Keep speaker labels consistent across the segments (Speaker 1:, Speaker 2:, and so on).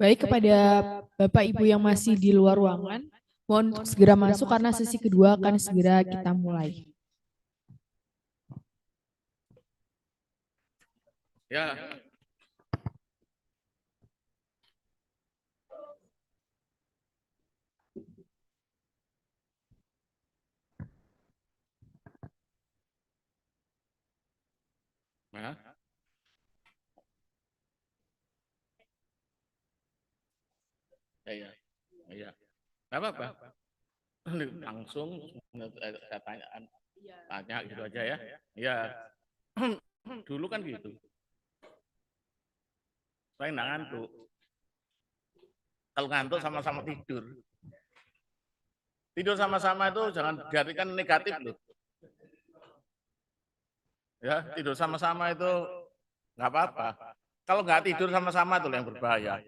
Speaker 1: Baik, kepada Bapak Ibu yang masih di luar ruangan, mohon untuk segera masuk karena sesi kedua akan segera kita mulai.
Speaker 2: Ya. Nah. Ya. Ya. Enggak apa-apa. Langsung saya tanya gitu aja ya. Ya. Dulu kan gitu. Saya nggak ngantuk. Kalau ngantuk sama-sama tidur. Tidur sama-sama itu jangan diartikan negatif loh. Ya, tidur sama-sama itu nggak apa-apa. Kalau nggak tidur sama-sama itu yang berbahaya.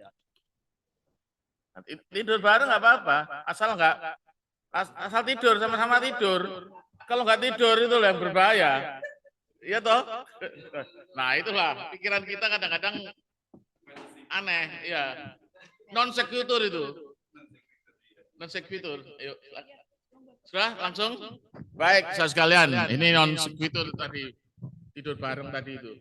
Speaker 2: Tidur bareng nggak apa-apa, asal tidur sama-sama tidur. Kalau nggak tidur itu yang berbahaya. Iya toh? Nah itulah pikiran kita kadang-kadang aneh, ya. Non sequitur itu. Non sequitur. Yuk. Sudah langsung? Baik, saya sekalian. Ini non sequitur tadi. Tidur bareng tadi itu.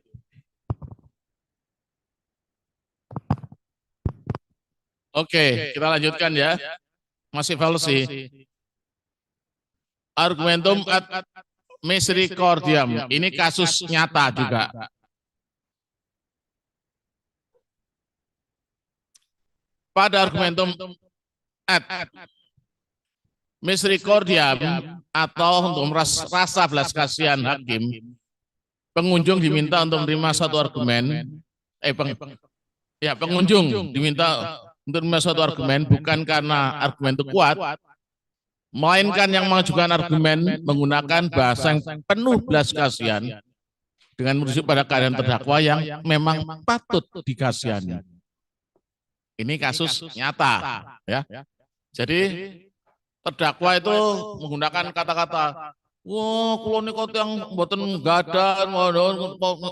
Speaker 2: Oke, kita lanjutkan ya. Masih fallacy. Argumentum ad misericordiam. Ini kasus nyata juga. Pada argumentum ad misericordiam atau untuk rasa belas kasihan hakim, pengunjung diminta untuk menerima satu argumen. Pengunjung diminta untuk menerima suatu argumen bukan karena argumen itu kuat, melainkan yang mengajukan argumen menggunakan bahasa yang penuh belas kasihan dengan merujuk pada keadaan terdakwa yang memang patut dikasihani. Ini kasus nyata, ya. Jadi terdakwa itu menggunakan kata-kata, wah, kalau ini kau yang mboten gadan,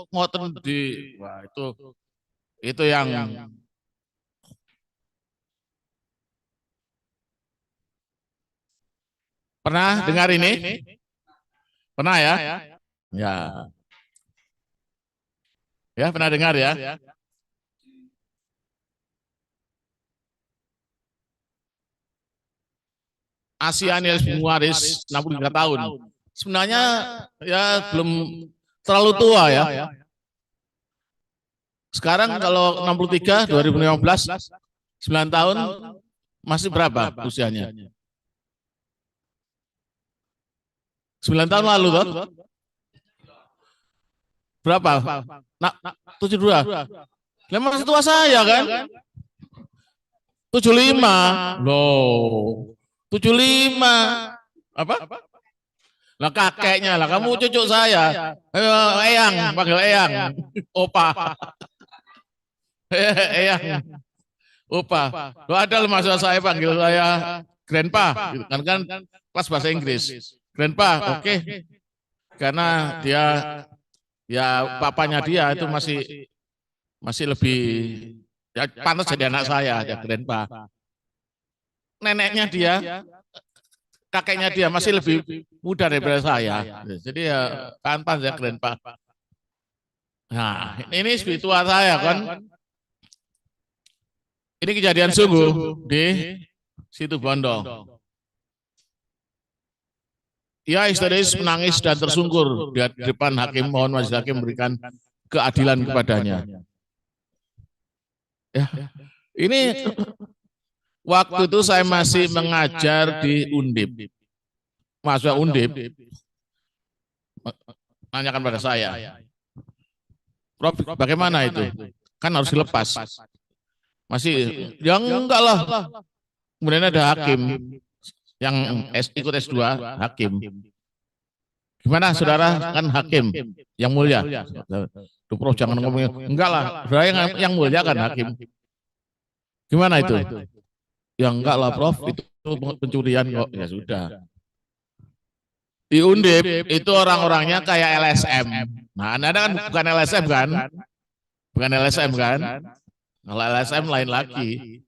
Speaker 2: ngoten di, wah itu yang pernah dengar ini? Pernah ya? Ya. Ya, pernah dengar ya? Asianiel Muaris 63 tahun. Sebenarnya ya belum terlalu tua ya. Sekarang kalau 63 2015 9 tahun masih berapa usianya? 9 tahun lalu toh? Berapa? Nah, 72. Lah masih tua saya kan? 75. Loh. 75. Apa? Lah kakeknya lah, kamu cucu saya. Eyang, panggil Eyang. Opa. Eyang. Opa. Lo ada masa saya panggil saya grandpa, gitu. Kan kelas bahasa Inggris. Grandpa, oke. Karena dia ya papanya dia itu masih lebih ya pantas jadi anak saya, ya grandpa. Neneknya dia, kakeknya dia masih lebih muda daripada saya. Jadi ya pantas ya grandpa. Nah, ini spiritual saya kan. Ini kejadian sungguh di Situ Bondo. Ya, histeris, menangis dan tersungkur di depan hakim, mohon majelis hakim memberikan keadilan kepadanya. Ya, ini waktu itu saya masih mengajar di Undip. Mahasiswa Undip nanyakan pada saya, Prof, bagaimana itu? Kan harus dilepas. Masih, ya enggak lah. Kemudian ada hakim yang ikut S2, hakim. Gimana saudara, kan hakim yang mulia. Tuh Prof jangan ngomong, enggak lah, saudara yang mulia kan hakim. Gimana itu? Ya enggak lah Prof, itu pencurian kok. Ya sudah. Di Undip itu orang-orangnya kayak LSM. Nah, Anda kan bukan LSM kan? Bukan LSM kan? Kalau LSM lain lagi,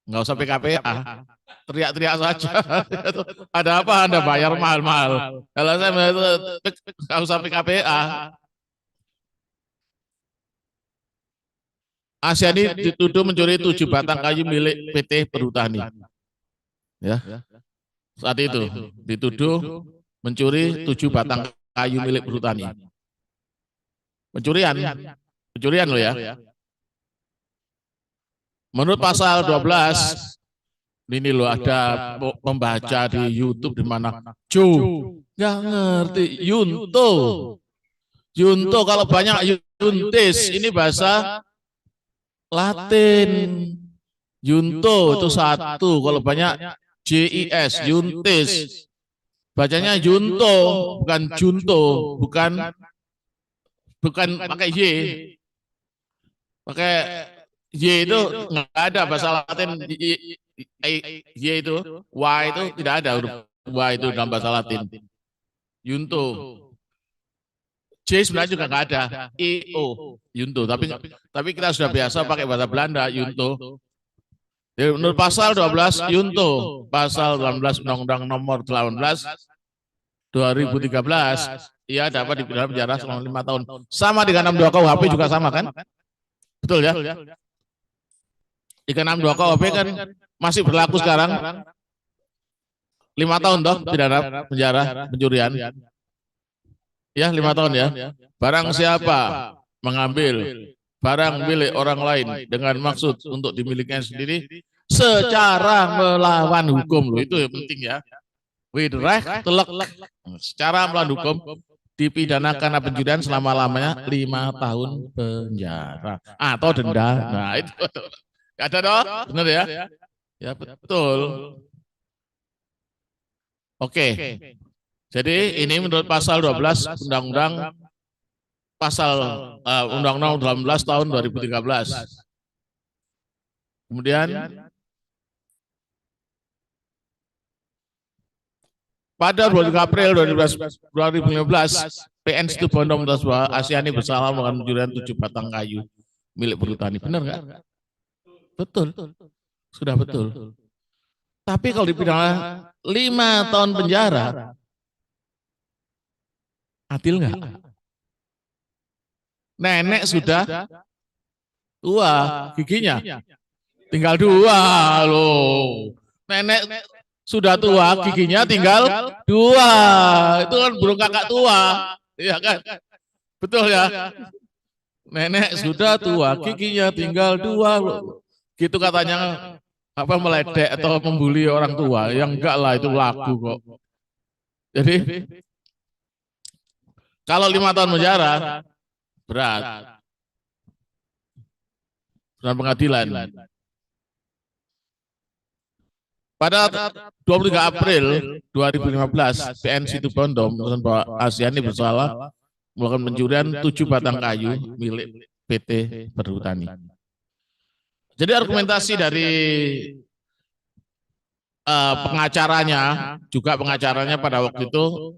Speaker 2: nggak usah PKPA, teriak-teriak saja. Ada apa Anda bayar mahal-mahal? LSM itu nggak usah PKPA. Asyani dituduh mencuri 7 batang kayu milik PT Perhutani. Ya, saat itu dituduh mencuri 7 batang kayu milik Perhutani. Pencurian loh ya. Menurut pasal 12, ini loh ada pembaca di YouTube di mana nggak ngerti Yunto kalau banyak Yuntis ini bahasa Latin. Yunto itu satu, kalau banyak JIS, Yuntis. Bacanya Yunto, bukan Junto, bukan pakai Y. Pakai Y itu nggak ada bahasa Latin. Y itu, Y itu tidak ada huruf Y itu dalam bahasa Latin. Yunto. J sebenarnya juga nggak ada. IO, Yunto. Tapi kita sudah biasa pakai bahasa Belanda, Yunto. Jadi menurut pasal 12 Yunto, pasal 18 Undang-Undang Nomor 18 2013, ia dapat dipidana penjara selama 5 tahun. Sama dengan 62 KUHP juga sama kan? Betul ya? 362 KUHP kan masih berlaku sekarang. 5 tahun toh pidana penjara pencurian. Ya, 5 tahun ya. Barang siapa mengambil barang milik orang lain dengan maksud untuk dimilikinya sendiri secara melawan hukum, loh itu yang penting ya. Widrech telek, secara melawan hukum dipidana karena pencurian selama-lamanya 5 tahun penjara atau denda. Nah, itu ada dong, benar ya? Ya betul. Oke. Jadi ini menurut pasal 12 Undang-Undang Undang-Undang 18 tahun 2013. Kemudian pada 23 April 2015 PN Situbondo memutuskan bahwa Asyani bersalah melakukan pencurian 7 batang kayu milik Perhutani. Benar nggak? Betul. Sudah betul. Tapi kalau dipidana 5 tahun penjara, adil nggak? Nenek sudah tua, giginya tinggal 2 loh. Nenek sudah tua, giginya tinggal 2. Itu kan burung kakak tua, ya kan? Betul ya? Nenek sudah tua, giginya tinggal 2 loh. Gitu katanya apa meledek atau membuli orang tua? Yang enggak lah, itu lagu kok. Jadi kalau 5 tahun penjara berat pengadilan. Pada 23 April 2015 PN Situbondo memutuskan bahwa Asyani bersalah melakukan pencurian 7 batang kayu milik PT Perhutani. Jadi argumentasi dari pengacaranya pada waktu itu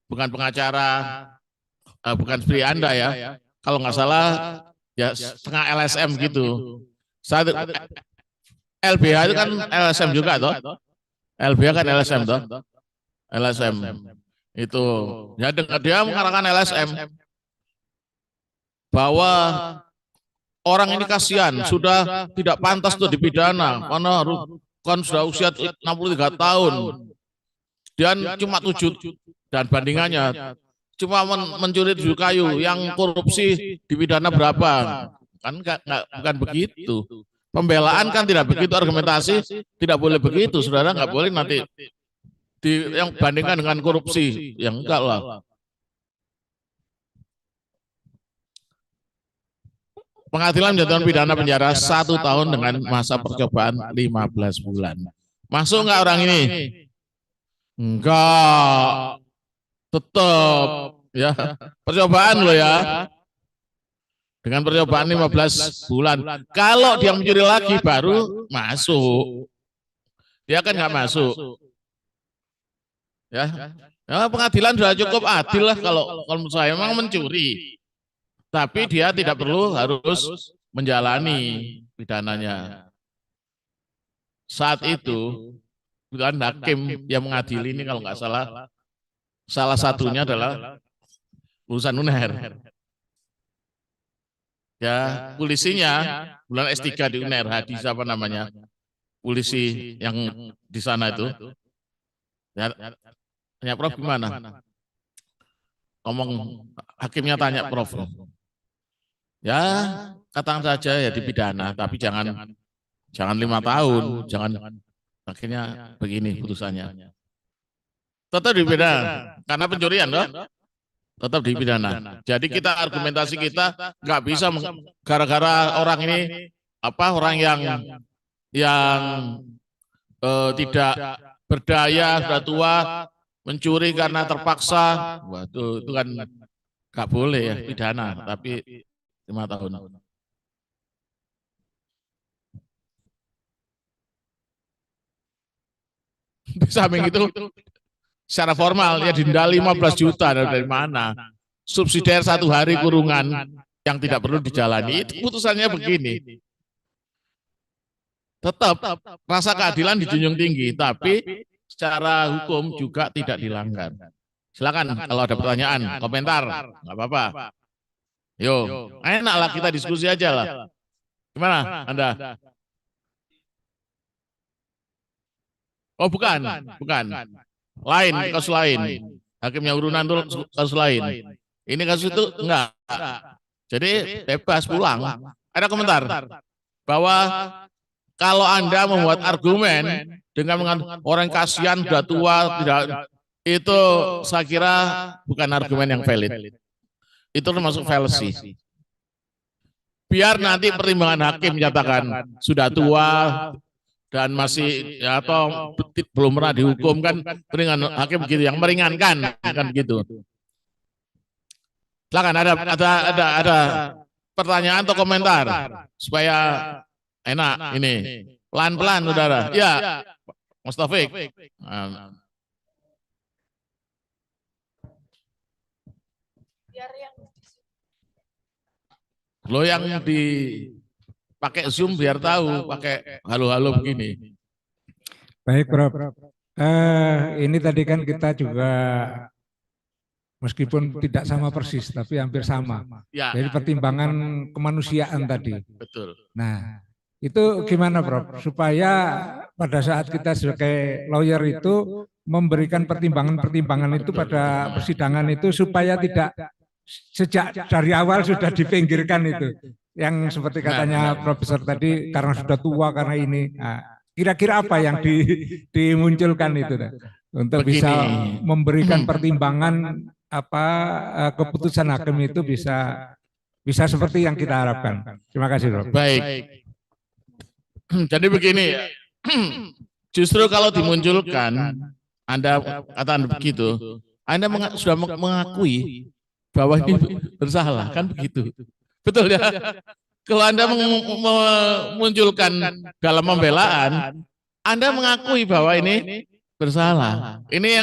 Speaker 2: bukan pengacara, bukan seperti Anda ya. Kalau nggak salah ya setengah LSM gitu. LBH itu kan LSM juga toh. LBH kan LSM toh. LSM itu ya dia mengarahkan LSM bahwa orang ini kasihan, sudah tidak pantas untuk dipidana, karena kan sudah usia 63 tahun dan cuma 7 dan bandingannya cuma mencuri 7 kayu, yang korupsi dipidana berapa? Kan bukan begitu. Pembelaan kan tidak begitu, argumentasi tidak boleh begitu, saudara, nggak boleh nanti yang bandingkan dengan korupsi, yang enggak lah. Pengadilan menjatuhkan pidana penjara 1 tahun dengan masa percobaan 15 bulan. Masuk nggak orang ini? Enggak. Tetap ya. Percobaan loh ya. Dengan percobaan 15 bulan. Kalau dia mencuri lagi baru masuk. Dia kan nggak masuk. Ya. Ya, pengadilan sudah cukup adil lah kalau menurut saya, memang mencuri. Tapi dia tidak perlu harus menjalani pidananya. Saat itu bukan hakim yang mengadili ini kalau nggak salah satunya adalah lulusan UNER. Ya, polisinya bulan S3 di UNER, Hadi siapa namanya? Polisi yang di sana itu. Ya, Prof gimana? Ngomong hakimnya tanya Prof. Ya, katakan saja ya dipidana, tapi jangan 5 tahun, jangan akhirnya begini putusannya. Tetap dipidana karena pencurian, loh. Tetap dipidana. Jadi kita argumentasi kita nggak bisa gara-gara orang ini orang yang tidak berdaya, sudah tua, mencuri karena terpaksa, wah itu kan nggak boleh ya pidana, tapi 5 tahun. Di samping itu secara formal ya denda 15 juta dari mana? Subsidiar 1 hari kurungan yang tidak perlu dijalani. Itu putusannya begini. Tetap rasa keadilan dijunjung tinggi, tapi secara hukum juga tidak dilanggar. Silakan kalau ada pertanyaan, komentar, nggak apa-apa. Yo, enaklah kita diskusi aja lah. Gimana Anda? Oh bukan. Lain, kasus lain. Hakimnya urunan itu kasus lain. Ini kasus itu enggak. Jadi bebas pulang. Ada komentar bahwa kalau Anda membuat argumen dengan mengatakan orang kasihan sudah tua, tidak, itu saya kira bukan argumen yang valid. Itu termasuk fallacy. Biar nanti pertimbangan hakim menyatakan sudah tua dan masih atau belum pernah dihukum kan, dengan hakim begitu yang meringankan kan gitu. Silakan ada pertanyaan atau komentar supaya enak ini. Pelan-pelan saudara. Ya, Mas Taufik. Lo yang pakai Zoom biar tahu, pakai halo-halo begini.
Speaker 3: Baik, Prof. Ini tadi kan kita juga meskipun tidak sama persis, tapi hampir sama.
Speaker 2: Ya.
Speaker 3: Jadi pertimbangan kemanusiaan tadi.
Speaker 2: Betul.
Speaker 3: Nah, itu gimana, Prof? Supaya pada saat kita sebagai lawyer itu memberikan pertimbangan-pertimbangan itu pada persidangan itu supaya tidak sejak dari awal sudah dipinggirkan itu. Yang seperti katanya Profesor tadi, karena sudah tua, karena ini. Kira-kira apa yang dimunculkan itu untuk
Speaker 2: begini,
Speaker 3: bisa memberikan pertimbangan keputusan hakim itu bisa seperti yang kita harapkan. Terima kasih, Prof.
Speaker 2: Baik. Jadi begini, justru kalau dimunculkan, Anda katakan begitu, Anda sudah mengakui bahwa ini bersalah, kan begitu. Betul ya? Kalau Anda memunculkan dalam pembelaan, Anda mengakui bahwa ini bersalah. Ini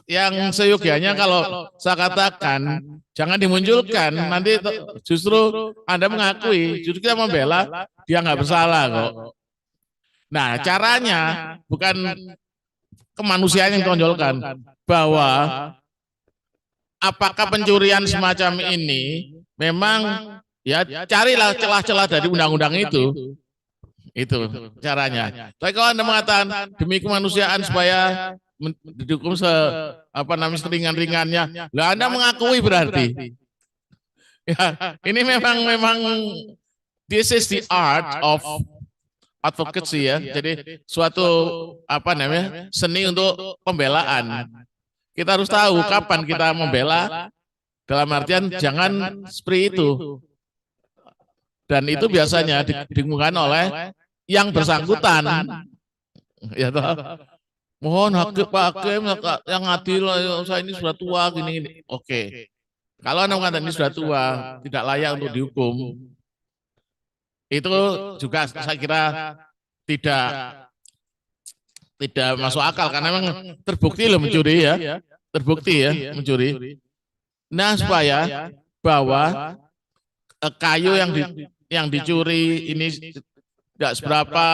Speaker 2: yang seyogianya kalau saya katakan, jangan dimunculkan, nanti justru Anda mengakui, justru kita membela, dia nggak bersalah kok. Nah, caranya bukan kemanusiaan yang ditonjolkan, bahwa apakah pencurian semacam ini memang ya carilah celah-celah dari undang-undang itu caranya. Tapi kalau Anda mengatakan demi kemanusiaan supaya dihukum seringan-ringannya, lah Anda mengakui berarti. Ya, ini memang this is the art of advocacy ya. Jadi suatu seni untuk pembelaan. Kita harus tahu kapan kita membela, dalam artian jangan seperti itu. Dan itu biasanya didengungkan oleh yang bersangkutan. Ya toh. Mohon Pak Hakim yang adil, saya ini sudah tua gini. Oke. Kalau Anda mengatakan ini sudah tua, tidak layak untuk dihukum, itu juga saya kira tidak masuk akal karena memang terbukti loh mencuri ya. Terbukti ya mencuri. Nah, supaya bahwa kayu yang dicuri ini tidak seberapa,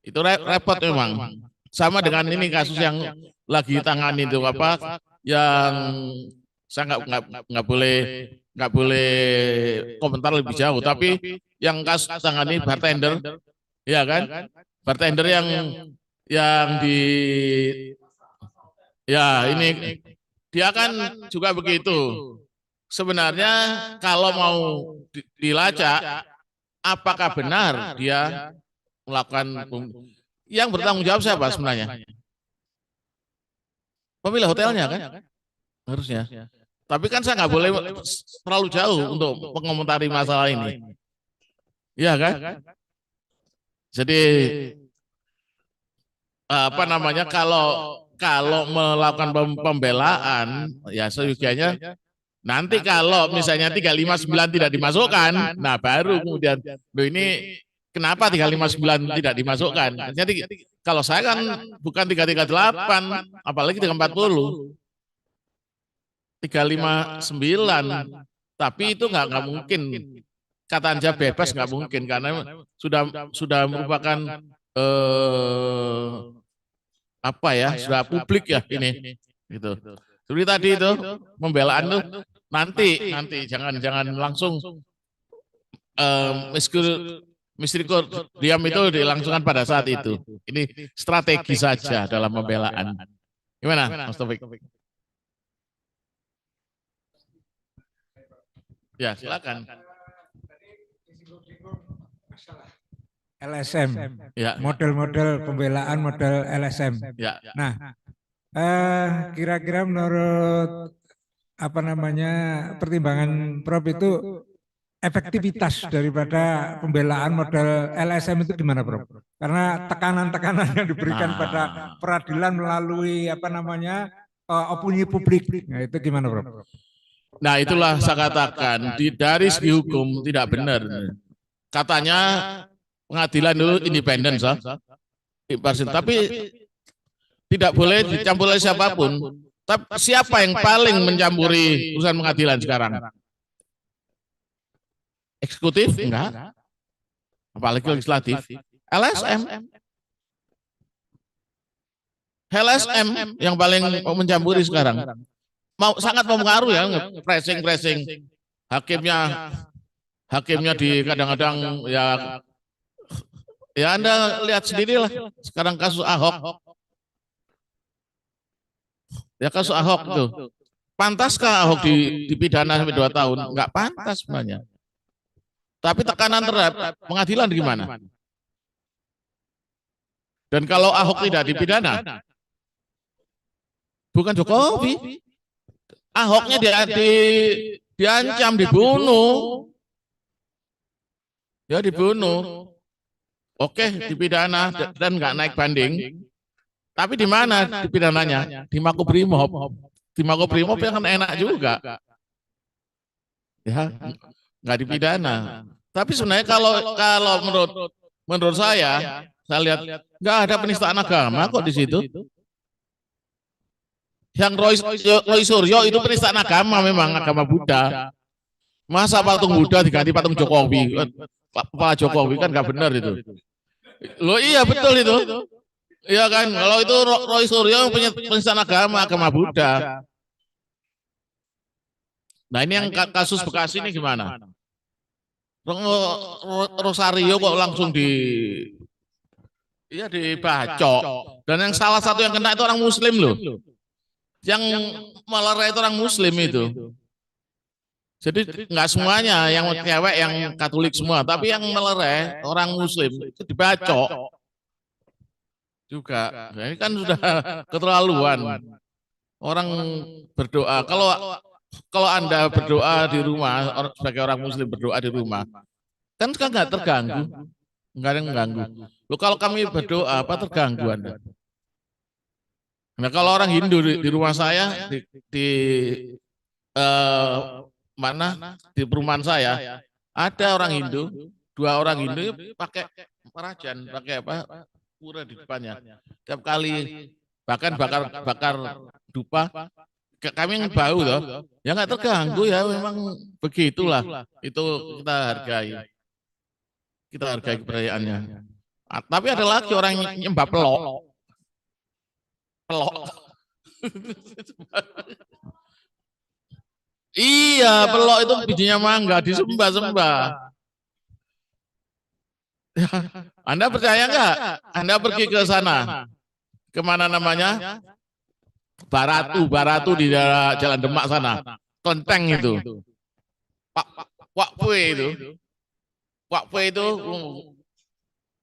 Speaker 2: itu repot memang. Sama dengan ini kasus yang lagi tangani itu apa, yang saya nggak boleh komentar lebih jauh, tapi yang kasus tangani bartender, ya kan, bartender yang di, ya ini dia kan juga begitu. Sebenarnya kalau mau dilacak, apakah benar dia melakukan, yang bertanggung jawab siapa sebenarnya? Pemilik hotelnya kan, harusnya. Tapi kan saya nggak boleh terlalu jauh untuk mengomentari masalah ini, iya kan? Jadi apa namanya, kalau melakukan pembelaan, ya seyogianya nanti kalau misalnya 359 tidak dimasukkan, nah baru kemudian, loh ini kenapa 359 tidak dimasukkan? Jadi kalau saya kan bukan 338, apalagi 340, 359, tapi itu nggak mungkin. Kata Anja bebas nggak mungkin, karena sudah merupakan apa ya, sudah publik ya ini, gitu. Seperti tadi itu pembelaan tuh nanti jangan langsung diam itu dilangsungkan pada saat itu. Ini strategi saja dalam pembelaan. Gimana, Mas Taufik? Ya, silakan.
Speaker 3: LSM,
Speaker 2: Ya.
Speaker 3: model-model pembelaan model LSM.
Speaker 2: Ya.
Speaker 3: Nah, kira-kira menurut apa namanya pertimbangan Prof itu efektivitas daripada pembelaan model LSM itu gimana, Prof? Karena tekanan-tekanan yang diberikan pada peradilan melalui apa namanya opini publik, nah itu gimana, Prof?
Speaker 2: Nah, itulah saya katakan dari segi hukum tidak benar. Katanya pengadilan dulu independen, tapi tidak boleh dicampur oleh siapapun. Tapi siapa yang paling mencampuri urusan pengadilan sekarang? Eksekutif? Enggak. Apalagi legislatif. LSM. LSM yang paling mencampuri sekarang. Sangat mempengaruhi ya, pressing. Hakimnya di kadang-kadang ya Anda lihat sendirilah sekarang kasus Ahok. Ya kasus Ahok itu. Pantaskah Ahok dipidana sampai 2 tahun? Enggak pantas sebenarnya. Tapi tekanan terhadap pengadilan gimana? Dan kalau Ahok tidak dipidana, bukan Jokowi, Ahoknya diancam dibunuh. Ya dibunuh. Oke, dipidana dan nggak naik banding. Tapi di mana dipidananya? Di Makobrimob. Di Makobrimob kan enak juga. Ya, nggak dipidana. Tapi sebenarnya kalau menurut saya lihat nggak ada penistaan agama kok di situ. Yang Roy Suryo itu penistaan agama, memang agama Buddha. Masa patung Buddha diganti patung Jokowi? Kepala Jokowi kan nggak benar itu. Loh iya betul itu. Iya kan, kalau itu Roy Suryo penistaan agama Buddha. Nah ini yang kasus Bekasi ini gimana? Rosario kok langsung dibacok. Dan yang salah satu yang kena itu orang Muslim loh. Yang melerai itu orang Muslim itu. Jadi nggak semuanya yang cewek yang Katolik semua, tapi yang melerai orang Muslim itu dibacok juga. Nah, ini kan sudah keterlaluan. Orang berdoa, kalau Anda berdoa di rumah sebagai orang Muslim, berdoa di rumah, kan nggak terganggu, nggak ada yang mengganggu. Loh, kalau kami berdoa apa terganggu Anda? Nah kalau orang Hindu di rumah saya di di perumahan saya ada orang Hindu, 2 orang Hindu pakai perajan, pakai apa, pura di depannya. Tiap kali bahkan bakar dupa, kami yang bau loh. Ya nggak terganggu ya, memang begitulah. Itu kita hargai. Kita hargai kepercayaannya. Tapi ada lagi orang yang nyembah pelok. Pelok. Iya, pelok itu bijinya mangga, disembah-sembah. Anda percaya nggak? Anda pergi ke sana, kemana namanya? Baratu di daerah Jalan Demak sana, Kelenteng itu. Wakwe itu,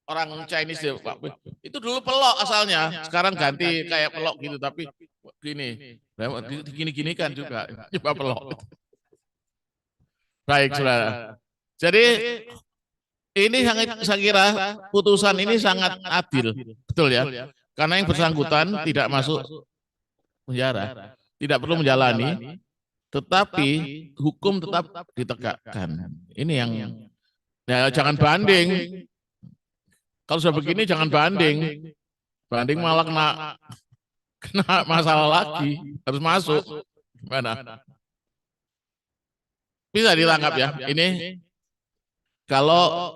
Speaker 2: orang Chinese ya, Wakwe. Itu dulu pelok asalnya, sekarang ganti kayak pelok gitu, tapi gini, gini-ginikan juga, coba pelok. Baik, saudara. Jadi ini saya kira putusan ini sangat adil, betul ya? Karena yang bersangkutan tidak masuk penjara, tidak perlu menjalani, tetapi hukum tetap ditegakkan. Ini yang ya, jangan banding. Kalau sudah begini jangan banding. Banding malah kena masalah lagi, harus masuk. Gimana? Bisa ditangkap ya. Ini kalau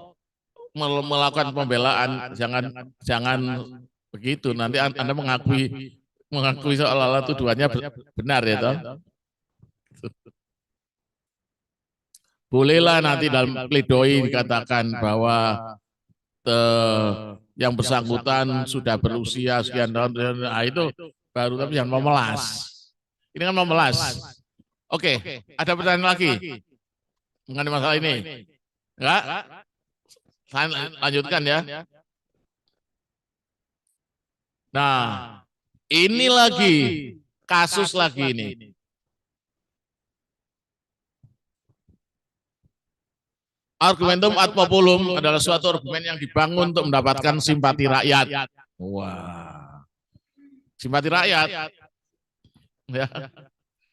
Speaker 2: melakukan pembelaan jangan begitu. Nanti Anda mengakui seolah-olah tuduhannya benar ya toh. Bolehlah nanti dalam pledoi dikatakan bahwa yang bersangkutan sudah berusia sekian tahun, nah itu baru, tapi jangan memelas. Ini kan memelas. Oke, ada pertanyaan lagi mengenai masalah ini? Enggak? Saya lanjutkan ya. Nah, ini lagi kasus lagi ini. Argumentum ad populum adalah suatu argumen yang dibangun untuk mendapatkan simpati rakyat. Wah, simpati rakyat, ya.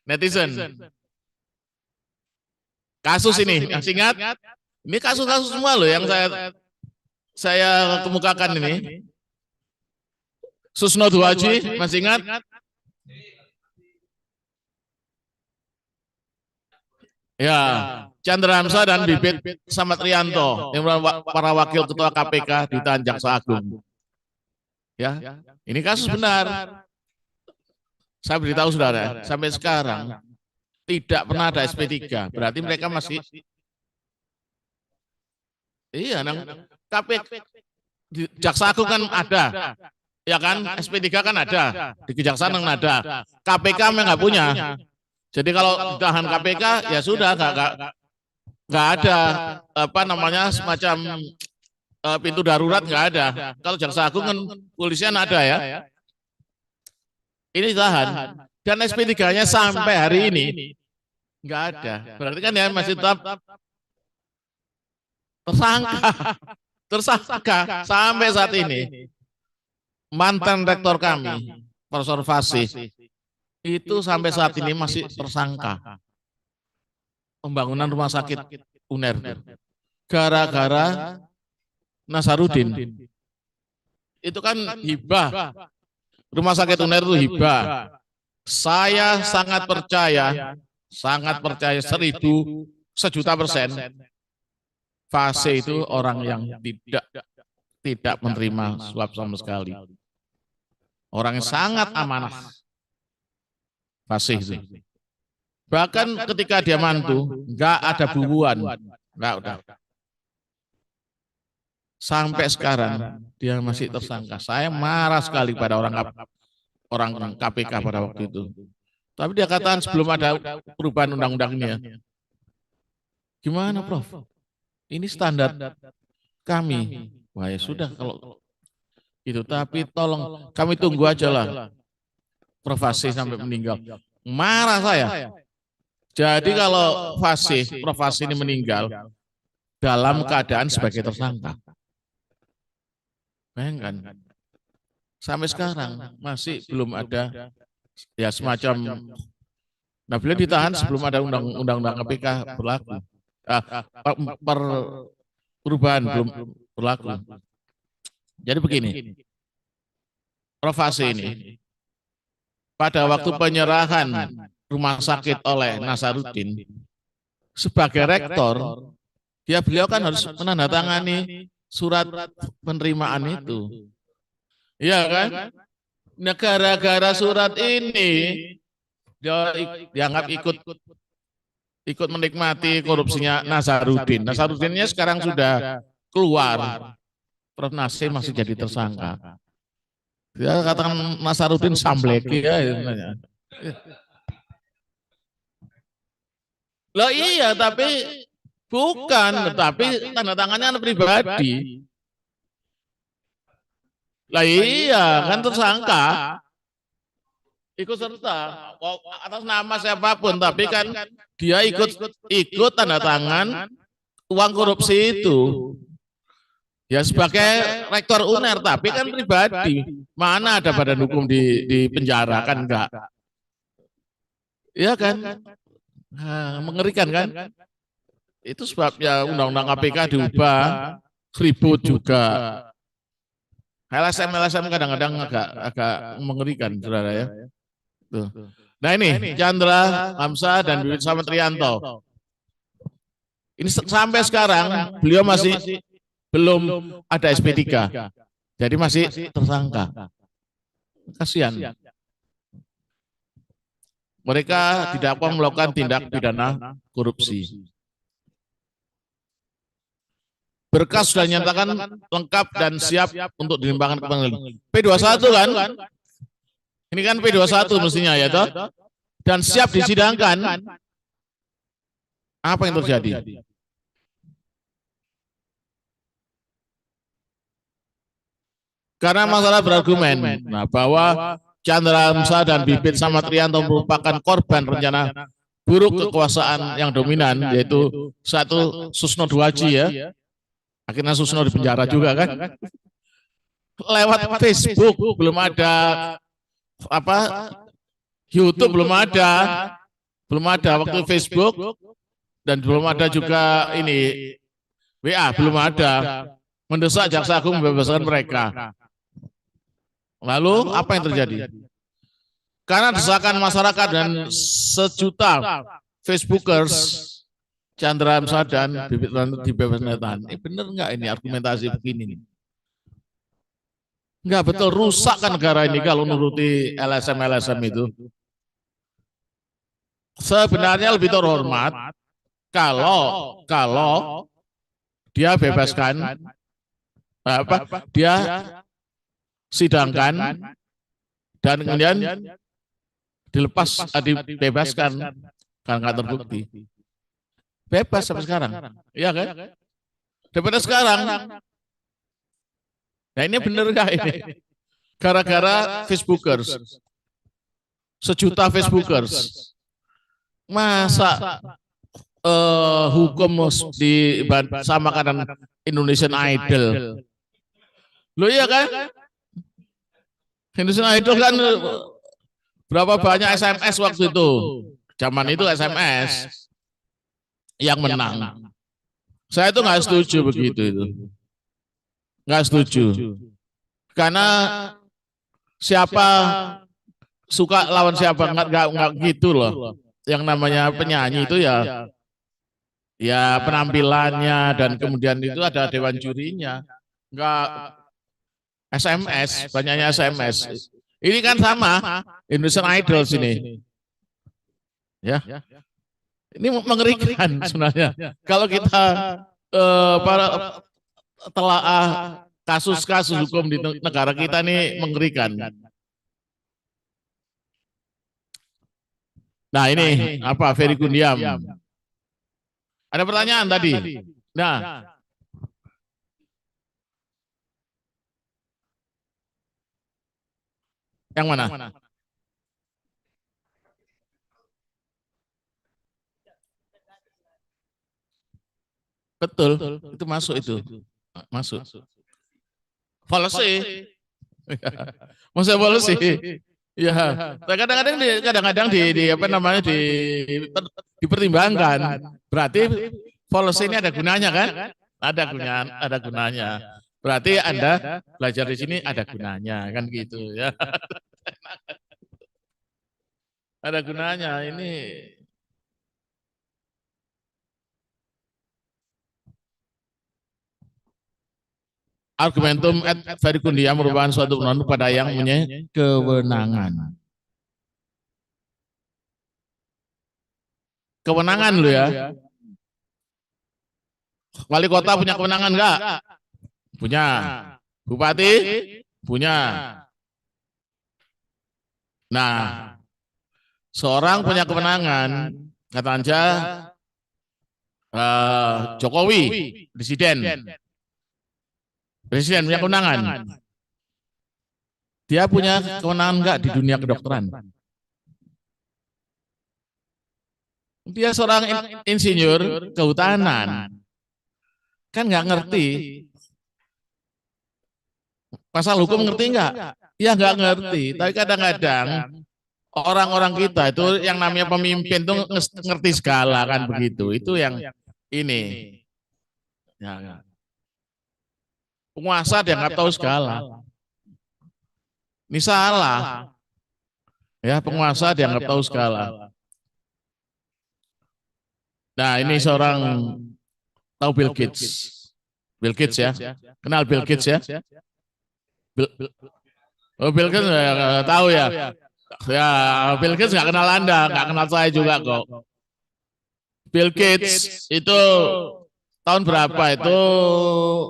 Speaker 2: Netizen. Kasus ini, masih ingat? Ini kasus-kasus semua loh yang saya kemukakan ini. Susno Duaji, masih ingat? Ya, Chandra Hamzah dan Bibit Samatrianto yang para wakil ketua KPK ditahan Jaksa Agung. Ya, ini kasus benar. Saya beritahu saudara, sampai sekarang tidak pernah ada SP3. Berarti mereka masih, iya, KPK, Jaksa Agung kan ada, ya kan? SP3 kan ada, di Kejaksaan kan ada. KPK memang nggak punya. Jadi kalau ditahan KPK ya sudah, nggak ada apa namanya semacam pintu darurat, nggak ada. Kalau Jaksa Agung kan polisian ada ya. Ini ditahan dan SP3-nya sampai hari ini nggak ada. Berarti kan ya masih tetap tersangka sampai saat ini. Mantan rektor kami, Profesor Fasih, itu sampai saat ini masih tersangka pembangunan rumah sakit UNER gara-gara Nasarudin. Itu kan hibah, rumah sakit UNER itu hibah. Saya sangat percaya 1.000% Fasih itu orang yang tidak menerima suap sama sekali, orang yang sangat amanah. Fasih itu. Bahkan ketika dia mantu, nggak ada bubuan, nggak udah. Sampai sekarang dia masih tersangka. Saya marah sekali pada orang KPK pada waktu itu. Tapi dia katakan sebelum ada perubahan undang-undang ini ya. Gimana Prof? Ini standar kami. Wah ya sudah kalau itu. Tapi tolong kami tunggu aja lah Prof Fasih sampai meninggal. Marah saya. Jadi kalau Prof Fasih ini meninggal dalam keadaan sebagai tersangka. Bayangkan. Sampai sekarang masih belum ada ya semacam. Nah, beliau ditahan sebelum ada undang-undang KPK berlaku. Perubahan belum berlaku. Jadi begini. Prof Fasih ini pada waktu penyerahan rumah sakit oleh Nasaruddin sebagai rektor, beliau kan harus menandatangani surat penerimaan itu. Iya kan? Nah, gara-gara surat ini dia dianggap ikut menikmati korupsinya Nasaruddin. Nasaruddinnya sekarang sudah keluar. Prof. Nasir masih jadi tersangka. Dia katakan Nasaruddin sambleki ya. Loh iya, tapi bukan, tapi tanda tangannya pribadi. Lah iya, kan tersangka. Ikut serta atas nama siapapun, tapi kan dia ikut tanda tangan uang korupsi itu. Ya sebagai rektor UNER, tapi kan pribadi. Mana ada badan hukum di penjara, kan enggak? Iya kan? Nah, mengerikan kan? Itu sebabnya undang-undang KPK diubah, ribut juga. LSM kadang-kadang agak mengerikan, saudara ya. Tuh. Nah ini Chandra Hamzah dan Bibit Samatrianto. Ini sampai sekarang beliau masih belum ada SP3. Jadi masih tersangka. Kasihan. Mereka didakwa melakukan tindak pidana korupsi. Berkas sudah nyatakan lengkap dan siap untuk dilimpahkan ke pengadilan. P21 kan? Ini kan P21 mestinya ya toh? Dan siap disidangkan. Apa yang terjadi? Karena masalah berargumen bahwa Chandra Hamzah dan Bibit Samatrianto merupakan korban rencana buruk kekuasaan yang dominan, yaitu satu Susno Duaji ya. Akhirnya Susno dipenjara juga kan. Lewat Facebook belum ada YouTube belum ada waktu Facebook, dan belum ada juga ini WA belum ada. Mendesak jaksa agung membebaskan mereka. Lalu apa yang terjadi? Karena desakan masyarakat dan sejuta Facebookers, Chandra Hamzah dan Bibit dibebaskan. Benar nggak ini argumentasi begini? Nggak betul, rusak kan negara ini kalau nuruti LSM itu. Sebenarnya lebih terhormat kalau dia bebaskan, dia sidangkan dan kemudian dibebaskan karena nggak terbukti. Bebas sampai sekarang, iya kan? Daripada sekarang. Nah ini benar nggak ini? Gara-gara Facebookers, sejuta Facebookers, masa hukum disamakan dengan Indonesian Idol? Loh iya kan? Indonesian Idol kan berapa banyak SMS waktu itu? Zaman itu SMS yang menang. Saya itu nggak setuju begitu itu. Nggak setuju. Karena siapa suka lawan siapa, nggak gitu loh. Yang namanya penyanyi itu ya penampilannya, dan kemudian itu ada dewan jurinya. Nggak SMS, banyaknya SMS. Ini kan sama Indonesian Idol sini. Ya. Ini mengerikan sebenarnya. Kalau kita para telaah kasus-kasus hukum di negara kita ini mengerikan. Nah ini apa, Ferry Kundiam. Ada pertanyaan tadi. Nah, yang mana? Betul, itu masuk itu. Masuk. Policy. Masa policy? Ya, kadang-kadang di apa namanya dipertimbangkan. Berarti policy ini ada gunanya kan? Ada gunanya. Berarti Anda belajar di sini ada gunanya kan gitu ya. Ada gunanya ini. Argumentum et verecundia merupakan suatu penuntut pada yang punya kewenangan. Kewenangan lo ya. Wali kota punya kewenangan enggak? Punya. Bupati punya. Nah, seorang punya kewenangan, kata Anja, Jokowi, presiden punya kewenangan. Dia punya kewenangan enggak di dunia kedokteran? Dia seorang insinyur kehutanan, kan nggak ngerti pasal hukum, ngerti nggak? Ya nggak ngerti. Tapi kadang-kadang orang-orang kita itu yang namanya pemimpin tuh ngerti segala kan begitu. Itu yang ini. Ya. Penguasa dia nggak tahu segala. Ini salah. Ya, penguasa dia nggak tahu segala. Nah, ini seorang tahu Bill Gates. Bill Gates ya. Kenal Bill Gates ya? Bill Gates nggak tahu ya. Ya, Bill Gates nggak kenal Anda, nggak kenal saya juga kok. Bill Gates itu tahun berapa itu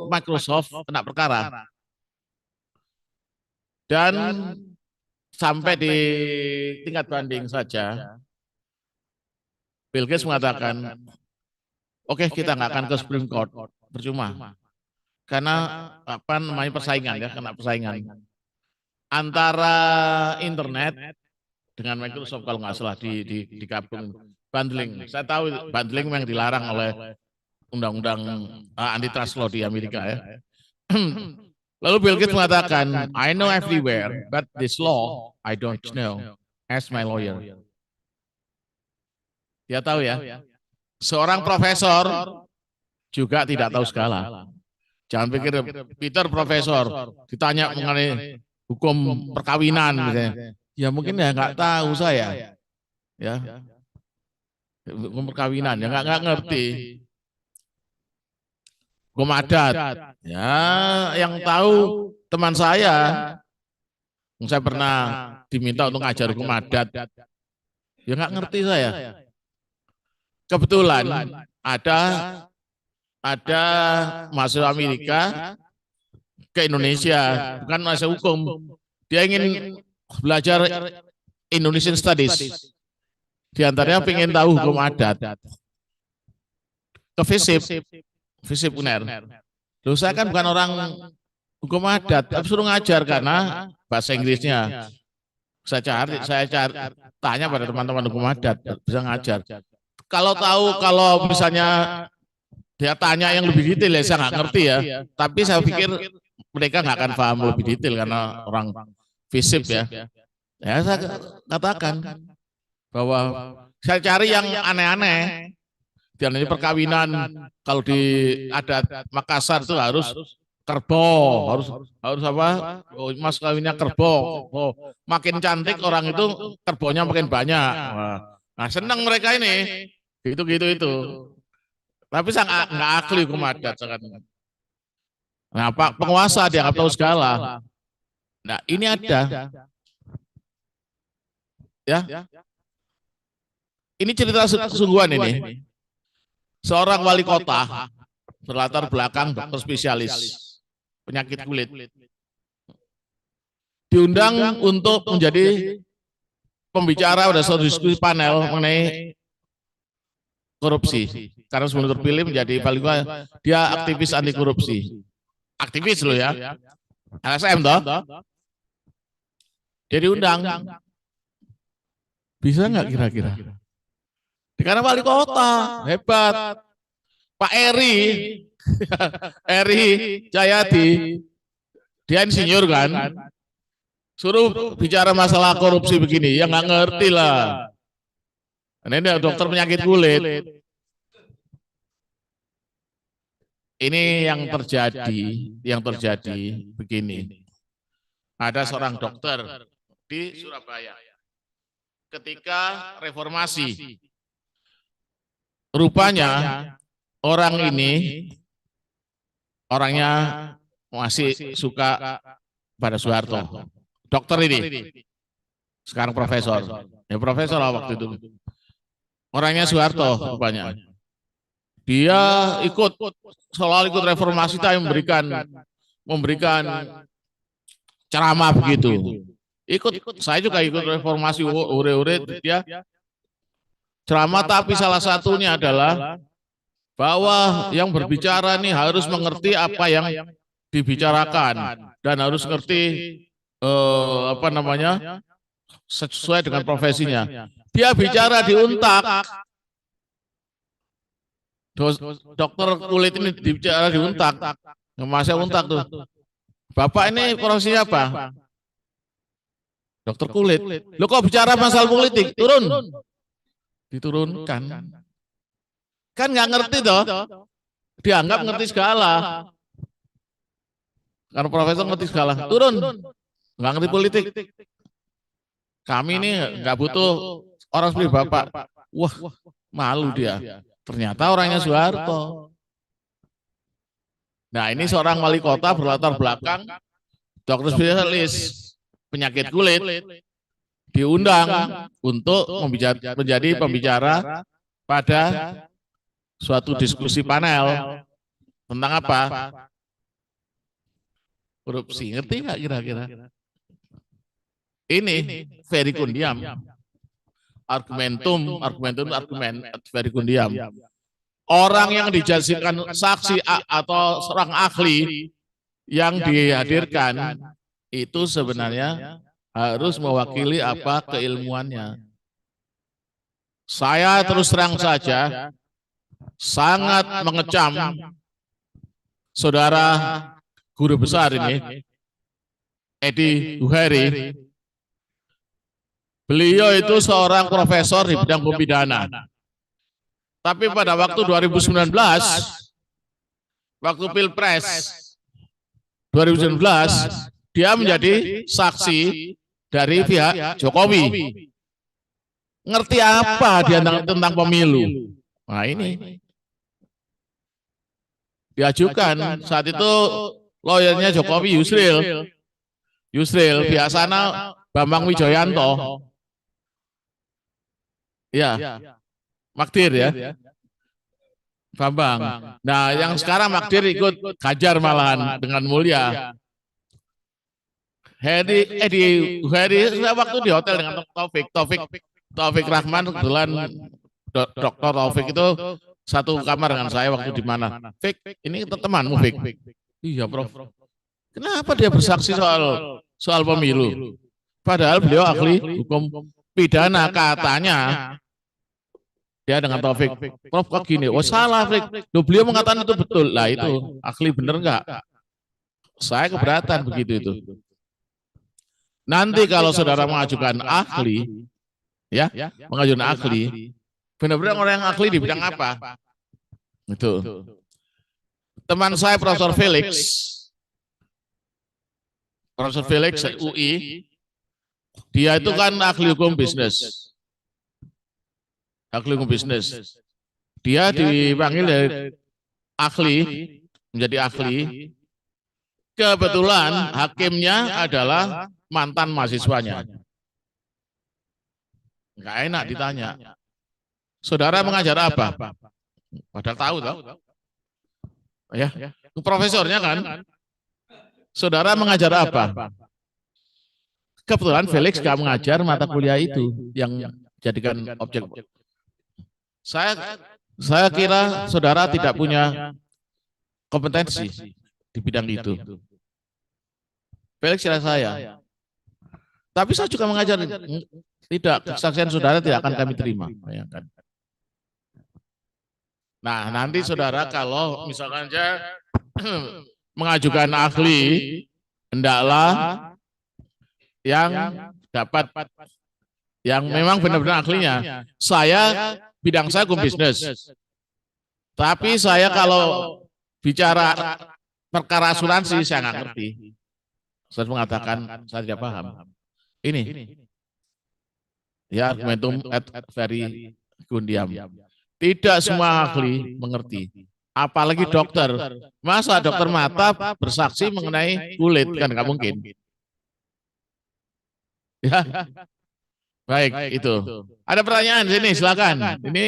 Speaker 2: Microsoft kena perkara. Dan sampai di tingkat banding saja, Bill Gates mengatakan, oke, kita nggak akan ke Supreme Court, percuma. Karena apa namanya persaingan ya, kena persaingan antara internet dengan Microsoft kalau nggak salah digabung bundling. Saya tahu bundling memang dilarang oleh undang-undang antitrust law di Amerika ya. Lalu Bill Gates mengatakan, I know everywhere, but this law I don't know. Ask my lawyer. Dia tahu ya. Seorang profesor juga tidak tahu segala. Jangan pikir Peter profesor ditanya mengenai hukum perkawinan misalnya. Ya mungkin ya nggak tahu saya. Ya. Hukum perkawinan ya nggak ngerti. Hukum adat. Ya, yang tahu teman saya pernah diminta untuk ngajar hukum adat. Ya nggak ngerti saya. Kebetulan ada mahasiswa Amerika ke Indonesia, bukan mahasiswa hukum. Dia ingin belajar Indonesian Studies. Di antaranya ingin tahu hukum adat. Ke FISIP UNER. Loh, saya kan bukan orang hukum adat, tapi suruh ngajar karena bahasa Inggrisnya. Saya cari, tanya pada teman-teman hukum adat, bisa ngajar. Kalau misalnya dia tanya yang lebih detail ya saya nggak ngerti ya. Tapi saya pikir mereka nggak akan paham lebih detail karena orang FISIP ya. Ya saya katakan bahwa saya cari yang aneh-aneh. Dan ini perkawinan kalau di adat Makassar itu harus kerbau, harus apa? Oh, mas kawinnya kerbau. Oh, makin cantik orang itu kerbaunya makin banyak. Nah, senang mereka ini. Gitu itu. Tapi saya nggak ahli hukum adat. Nah, Pak penguasa dia nggak tahu segala. Nah, ini ada. Ya. Ini cerita sesungguhan ini. Seorang wali kota berlatar belakang dokter spesialis penyakit kulit diundang untuk menjadi pembicara pada suatu diskusi panel mengenai korupsi. Karena sebelum terpilih menjadi paling dia aktivis anti korupsi. Aktivis loh ya. LSM toh. Dia diundang. Bisa nggak kira-kira? Karena wali kota hebat, Pak Eri Jayadi, dia insinyur kan, suruh bicara masalah korupsi begini, ya nggak ngerti lah. Ini dokter penyakit kulit. Ini yang terjadi begini. Ada seorang dokter di Surabaya. ketika reformasi. Rupanya orang ini orangnya masih suka pada Soeharto. Dokter ini, sekarang profesor. Ya profesor lah waktu itu. Orangnya Soeharto rupanya. Dia selalu ikut reformasi, tapi memberikan ceramah begitu. Saya juga ikut reformasi, dia ceramah, tapi salah satunya adalah bahwa yang berbicara nih harus mengerti apa yang dibicarakan dan harus ngerti sesuai dengan profesinya. Dia bicara di Untak, dokter kulit ini bicara di Untak, masa Untak tuh. Bapak ini profesinya apa? Dokter kulit. Lo kok bicara masalah politik? Turun. Diturunkan. Kan nggak ngerti toh. Dianggap ngerti segala. Karena profesor ngerti segala. Turun. Nggak ngerti politik. Kami ini nggak butuh orang seperti Bapak. Wah, malu dia. Ternyata orangnya Soeharto. Nah, ini seorang wali kota berlatar belakang dokter spesialis penyakit kulit diundang untuk menjadi pembicara pada suatu diskusi panel tentang apa? Korupsi. Ngerti nggak kira-kira? Ini Verikundiam. Argumen Verikundiam. Orang yang dijadikan saksi atau seorang ahli yang dihadirkan itu sebenarnya harus mewakili apa keilmuannya. Saya terus terang saja sangat mengecam saudara guru besar ini, Edi Zuhairi. Beliau itu seorang profesor di bidang hukum pidana. Tapi pada waktu 2019, waktu Pilpres 2019, dia menjadi saksi dari pihak Jokowi. Ngerti apa dia tentang pemilu? Nah ini. Diajukan, saat itu lawyernya Jokowi Yusril, biasanya Bambang Wijoyanto. Ya, Magdir ya, Bambang. Nah, yang sekarang Magdir ikut Ganjar malahan dengan mulia. Edi waktu di hotel dengan Taufik Rahman, kebetulan Dokter Taufik itu satu kamar dengan saya waktu di mana. Fik, ini temanmu Fik. Iya Prof. Kenapa dia bersaksi soal pemilu? Padahal beliau ahli hukum pidana, katanya. Dia dengan Taufik, Prof kok gini, oh salah Fik, beliau mengatakan itu betul, lah itu ahli bener enggak? Saya keberatan begitu itu. Nanti kalau saudara mengajukan ahli, ya, mengajukan ahli, benar-benar orang yang ahli di bidang apa? Itu. Teman saya Profesor Felix UI, dia itu kan ahli hukum bisnis. Ahli hukum bisnis. Dia dipanggil dari ahli, menjadi ahli. Kebetulan hakimnya adalah mantan mahasiswanya. Enggak enak ditanya. Saudara mengajar apa? Padahal tahu. Ya, profesornya kan. Saudara mengajar apa? Kebetulan Felix gak mengajar mata kuliah itu yang jadikan objek. Saya kira saudara tidak punya kompetensi di bidang itu. Felix kira saya. Tapi saya juga mengajar. Tidak, kesaksian saudara tidak akan kami terima. Bayangkan. Nah, nanti saudara kalau misalkan saja mengajukan ahli, hendaklah yang dapat, yang memang benar-benar ahlinya. Saya, bidang saya hukum bisnis. Tapi saya kalau bicara perkara asuransi, saya nggak ngerti. Saya mengatakan, saya tidak paham. Ini. Ya, argumentum et verecundiam. Tidak semua ahli mengerti. Apalagi dokter. Masa dokter mata bersaksi mengenai kulit, kan nggak mungkin. Ya, baik itu. Ada pertanyaan di sini, silakan. Ini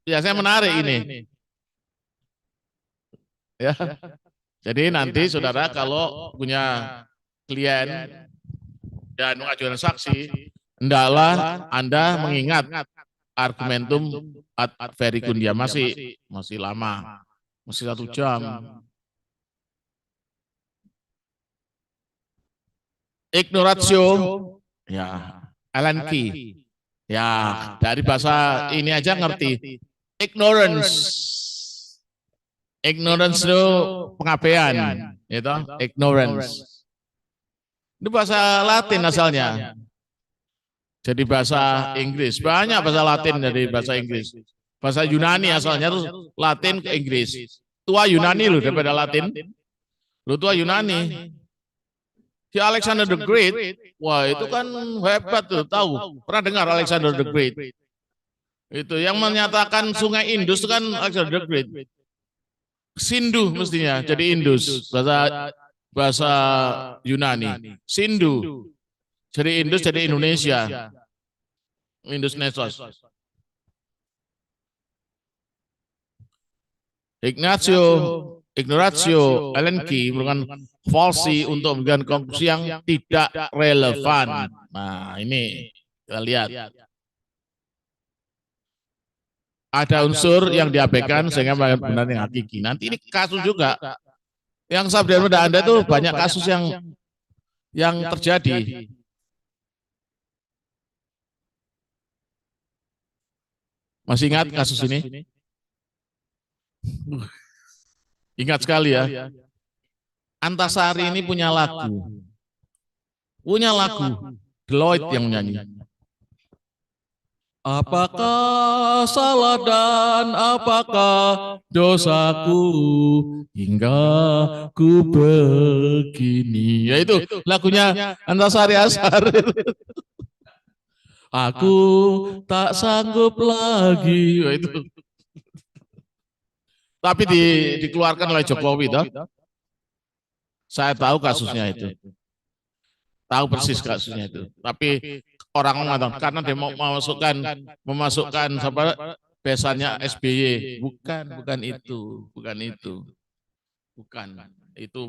Speaker 2: biasanya menarik ini. Ya. Jadi nanti saudara kalau punya klien dan mengajukan saksi, hendaklah Anda mengingat argumentum ad verecundiam masih lama, masih 1 jam. Ignoratio, ya, Alan Key, ya dari bahasa ini aja ngerti. Ignorance, ignorance itu pengabaian, itu ignorance. Itu bahasa Latin asalnya. Jadi bahasa Inggris, banyak bahasa Latin dari bahasa Inggris. Bahasa Yunani asalnya itu Latin ke Inggris. Tua Yunani loh daripada Latin. Lu tua Yunani. Si Alexander the Great, wah itu kan hebat tuh, tahu. Pernah dengar Alexander the Great? Itu yang menyatakan sungai Indus itu kan Alexander the Great. Sindhu mestinya, jadi Indus. Bahasa Yunani. Sindhu. Jadi Indus jadi Indonesia. Indus Nesos. Ignoratio elenchi merupakan falsi untuk memberikan konklusi yang tidak relevan. Nah ini kita lihat. Ada unsur yang diabaikan sehingga benar yang hakiki. Nanti ini kasus juga. Yang saya berikan pada Anda itu banyak kasus yang terjadi. Masih ingat kasus ini? Ingat sekali ya. Antasari ini punya lagu. Deloitte yang menyanyi. Apakah salah dan apakah dosaku hingga ku begini. Ya itu lagunya Antasari Ashar. Aku tak sanggup lagi. Ya, itu. Tapi dikeluarkan oleh Jokowi toh. Saya tahu kasusnya itu. Tahu persis kasusnya itu. Tapi orang mengatakan karena dia mau memasukkan besannya SBY. Bukan itu. Itu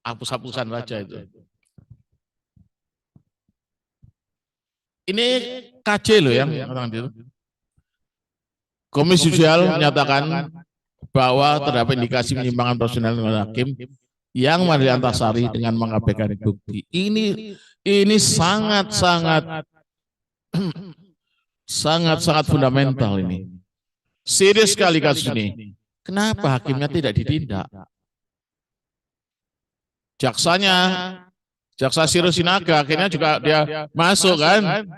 Speaker 2: hapus-hapusan saja itu. Ini KJ loh yang orang itu. Komisi Judisial menyatakan bahwa terdapat indikasi penyimpangan profesional dengan hakim yang Maria Antasari dengan mengabaikan bukti. Ini sangat fundamental ini. Serius sekali kasus ini. Kenapa hakimnya tidak ditindak? Jaksa Sirosinaga akhirnya juga dia masuk kan.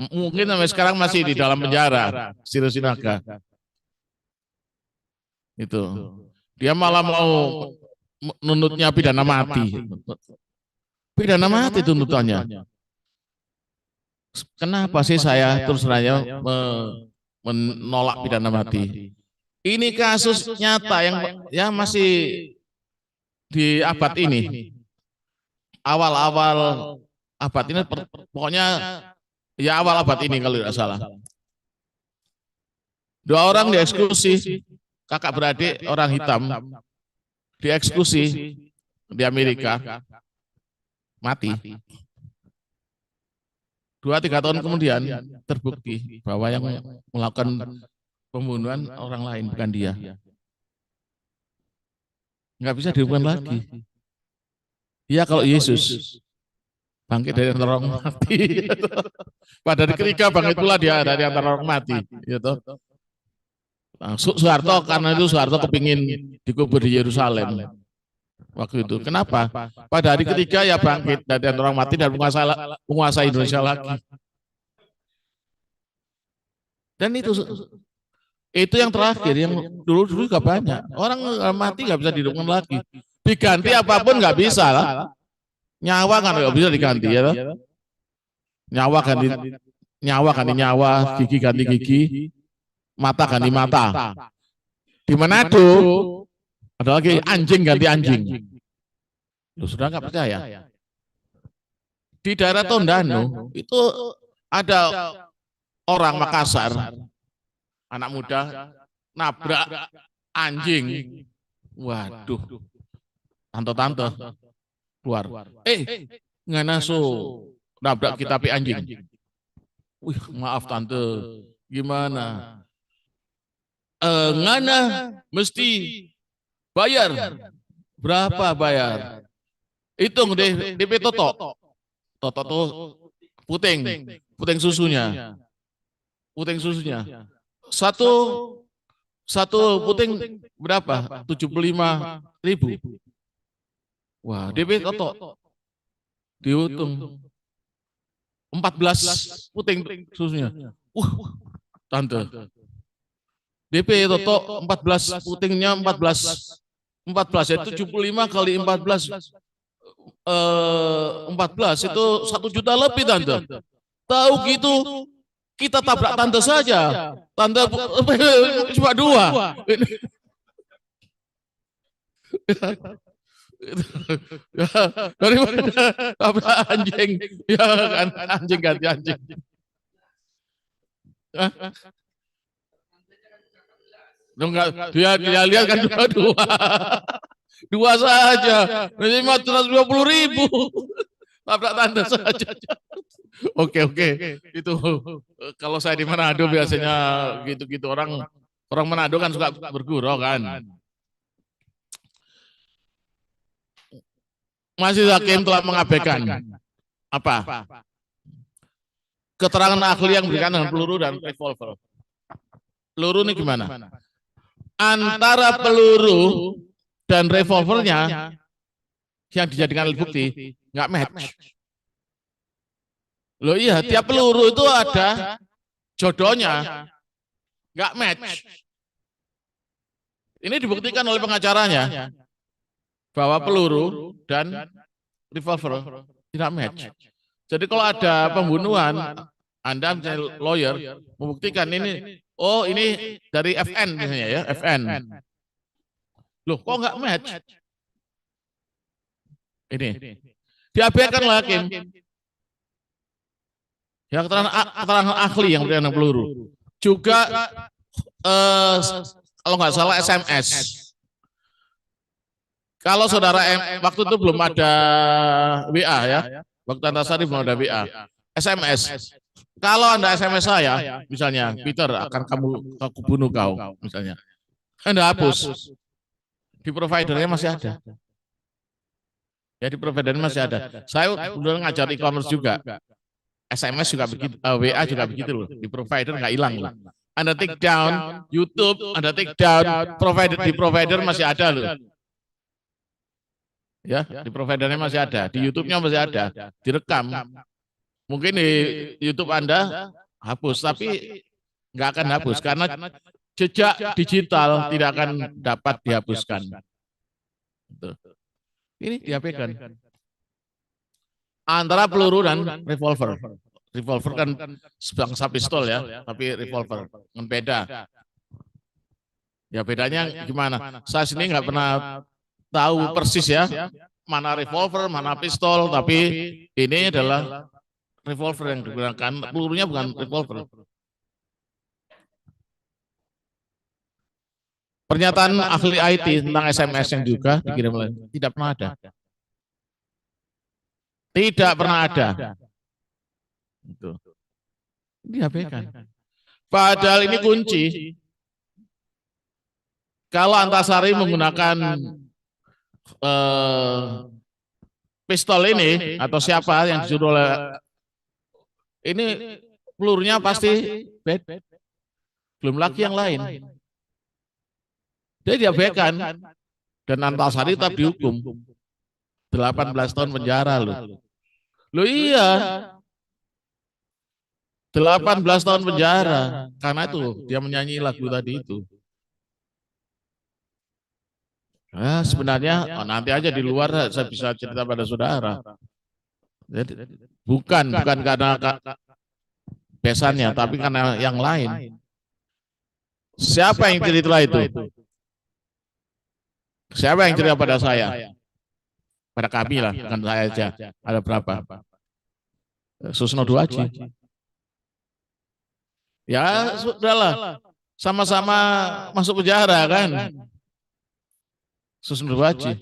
Speaker 2: Mungkin sampai sekarang masih di dalam penjara Sirosinaga. Itu. Dia malah mau nuntutnya pidana mati. Pidana mati tuntutannya. Kenapa sih saya terus terang menolak pidana mati? Ini kasus nyata yang masih di abad ini. Awal-awal abad ini pokoknya ya awal abad ini kalau tidak salah. 2 orang dieksekusi, kakak beradik orang hitam dieksekusi di Amerika, mati. 2-3 tahun kemudian terbukti bahwa yang melakukan pembunuhan orang lain bukan dia. Nggak bisa dihukum lagi. Ya kalau Yesus bangkit dari antara orang mati. Pada hari ketiga bangkit pula dia dari antara orang mati. Gitu. Nah, Soeharto karena itu Soeharto kepingin dikubur di Yerusalem. Waktu itu. Kenapa? Pada hari ketiga ya bangkit dari antara orang mati dan menguasai Indonesia lagi. Dan itu yang terakhir, yang dulu juga banyak. Orang mati nggak bisa dihidupkan lagi. Diganti apapun nggak bisa lah. Nyawa kan nggak bisa diganti ya. nyawa ganti nyawa, gigi ganti gigi, mata ganti mata. Di Manado ada lagi anjing ganti anjing. Loh, sudah nggak percaya? Di daerah Tondano itu ada orang Makassar, anak muda nabrak anjing. Waduh, tante-tante keluar. Nganaso nabrak kita pi anjing. Wih, maaf tante, gimana? Ngana mesti bayar. Berapa bayar? Hitung deh, DP Toto. Toto tuh puting susunya. Puting susunya. Satu puting berapa? 75.000. Wah, DP Toto dihitung 14 puting susunya. Tante. DP Toto 14 putingnya 14 ya 75 kali 14 itu 1 juta lebih tante. Tahu gitu kita tabrak tante saja. Tante cuma 2. Daripada tabrak anjing, ya kan anjing ganti anjing. Enggak, dia lihat kan 2 saja, 520.000. Tabrak tante saja. Oke, itu kalau saya di Manado biasanya gitu-gitu orang Manado kan suka bergurau kan. Majelis Hakim telah mengabaikan apa? Keterangan ahli yang berikan dengan peluru dan revolver. Peluru ini gimana? Antara peluru dan revolvernya yang dijadikan alat bukti nggak match. Loh iya, tiap peluru itu ada jodohnya, nggak match. Ini dibuktikan oleh pengacaranya bahwa peluru dan revolver tidak match. Jadi kalau ada pembunuhan, Anda misalnya lawyer membuktikan ini, oh ini dari FN misalnya ya, FN. Loh kok nggak match? Ini diabaikan oleh hakim. Ya keterangan ahli yang berikan peluru. Juga kalau nggak salah SMS. Kalau saudara waktu itu belum ada WA ya, waktu Antasari belum ada WA, SMS. Kalau Anda SMS saya, misalnya Peter akan aku bunuh kau, misalnya, Anda hapus, di providernya masih ada. Ya di providernya masih ada. Saya udah ngajar e-commerce juga, SMS juga begitu, WA juga begitu loh, di provider nggak hilang loh. Anda take down YouTube, Anda take down provider, di provider masih ada loh. Ya, di providernya masih ada, di YouTube-nya masih ada, direkam. Mungkin di YouTube Anda hapus, tapi nggak akan hapus karena jejak digital tidak akan dapat dihapuskan. Ini diabaikan. Antara peluru dan revolver. Revolver kan sebangsa pistol ya, tapi revolver kan beda. Ya bedanya gimana? Saya sini nggak pernah tahu persis ya, mana revolver, mana pistol, tapi ini adalah revolver yang digunakan, pelurunya bukan revolver. Pernyataan ahli IT tentang SMS yang juga dikirim oleh tidak pernah ada. Tidak pernah ada. Itu. Diabaikan. Padahal ini kunci. Kalau Antasari menggunakan pistol ini atau siapa yang disuruh oleh ini pelurunya pasti beda. Belum lagi yang lain. Dia diabaikan dan Antasari tetap dihukum 18 tahun penjara loh. Loh iya. 18 tahun penjara karena itu dia menyanyi lagu tadi itu. Nah, sebenarnya nanti aja di luar saya bisa cerita pada saudara. Jadi, bukan karena besannya, tapi karena yang lain. Siapa yang cerita itu? Siapa yang cerita pada saya? Pada kami lah, bukan saya aja. Ada berapa? Susno Duaji. Ya sudahlah, sama-sama masuk penjara kan. Susno Duaji.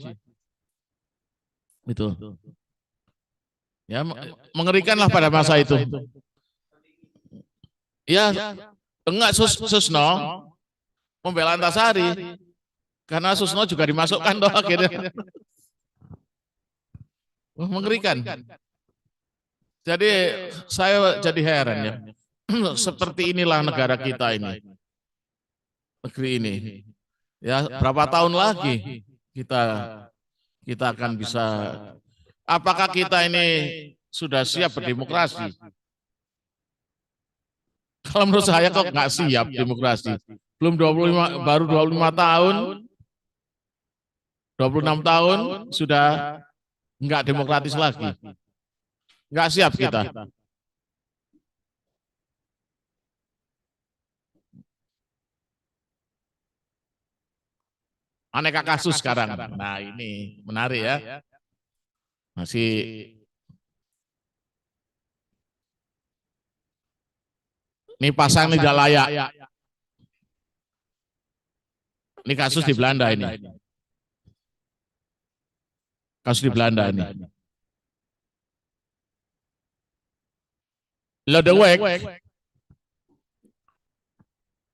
Speaker 2: Itu. Ya mengerikanlah pada masa itu. Ya enggak Susno membela Antasari karena Susno juga dimasukkan toh akhirnya. Mengerikan. Jadi saya jadi heran ya. Seperti inilah negara kita ini. Negeri ini. Ya berapa tahun lagi kita akan bisa, apakah kita ini sudah siap berdemokrasi? Kalau menurut saya kok nggak siap demokrasi. Belum 25, baru 25 tahun, 26 tahun sudah nggak demokratis lagi. Nggak siap kita. Aneka kasus sekarang. Nah ini menarik ya. Masih ini pasang tidak layak. Ini kasus di Belanda ini. Kasus di Belanda ini. Lodewijk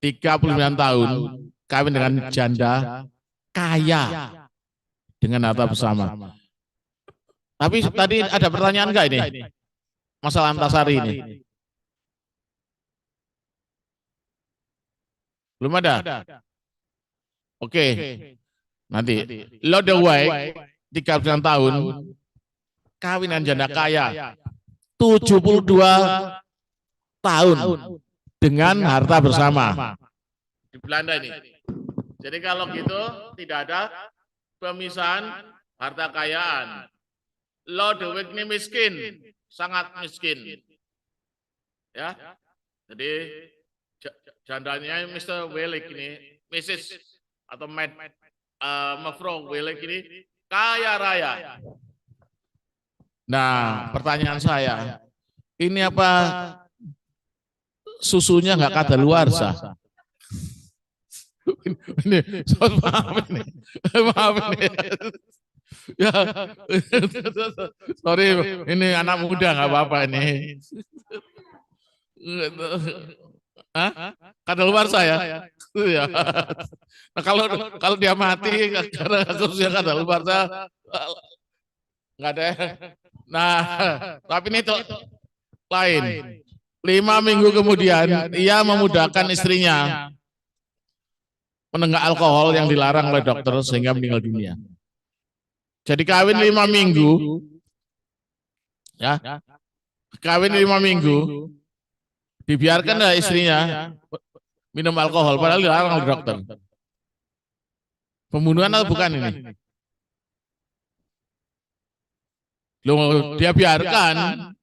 Speaker 2: 39 tahun kawin dengan janda kaya dengan harta bersama. Tapi tadi ada pertanyaan enggak ini? Masalah Antasari ini. Belum ada? Oke. Nanti Lodewijk 39 tahun kawinan janda kaya 72 tahun dengan harta bersama di Belanda ini. Jadi kalau gitu tidak ada pemisahan harta kekayaan. Lodewijk ini miskin, sangat miskin. Ya. Jadi jandanya Mr. Willink ini, Mrs. atau Mevrouw Willink ini kaya raya. Nah, pertanyaan saya, ini apa susunya nggak kadaluarsa? Ini, maaf ini. Ya, sorry, ini anak muda nggak apa-apa ini. Kadaluarsa ya. Ya. Nah, kalau dia mati karena kasusnya kadaluarsa nggak ada. Nah, tapi ini lain. 5 minggu kemudian ia memudahkan istrinya menenggak alkohol yang dilarang oleh dokter sehingga meninggal dunia. Jadi kawin 5 minggu, ya, kawin 5 minggu, dibiarkan lah istrinya minum alkohol padahal dilarang oleh dokter. Pembunuhan atau bukan ini? Loh, dia biarkan,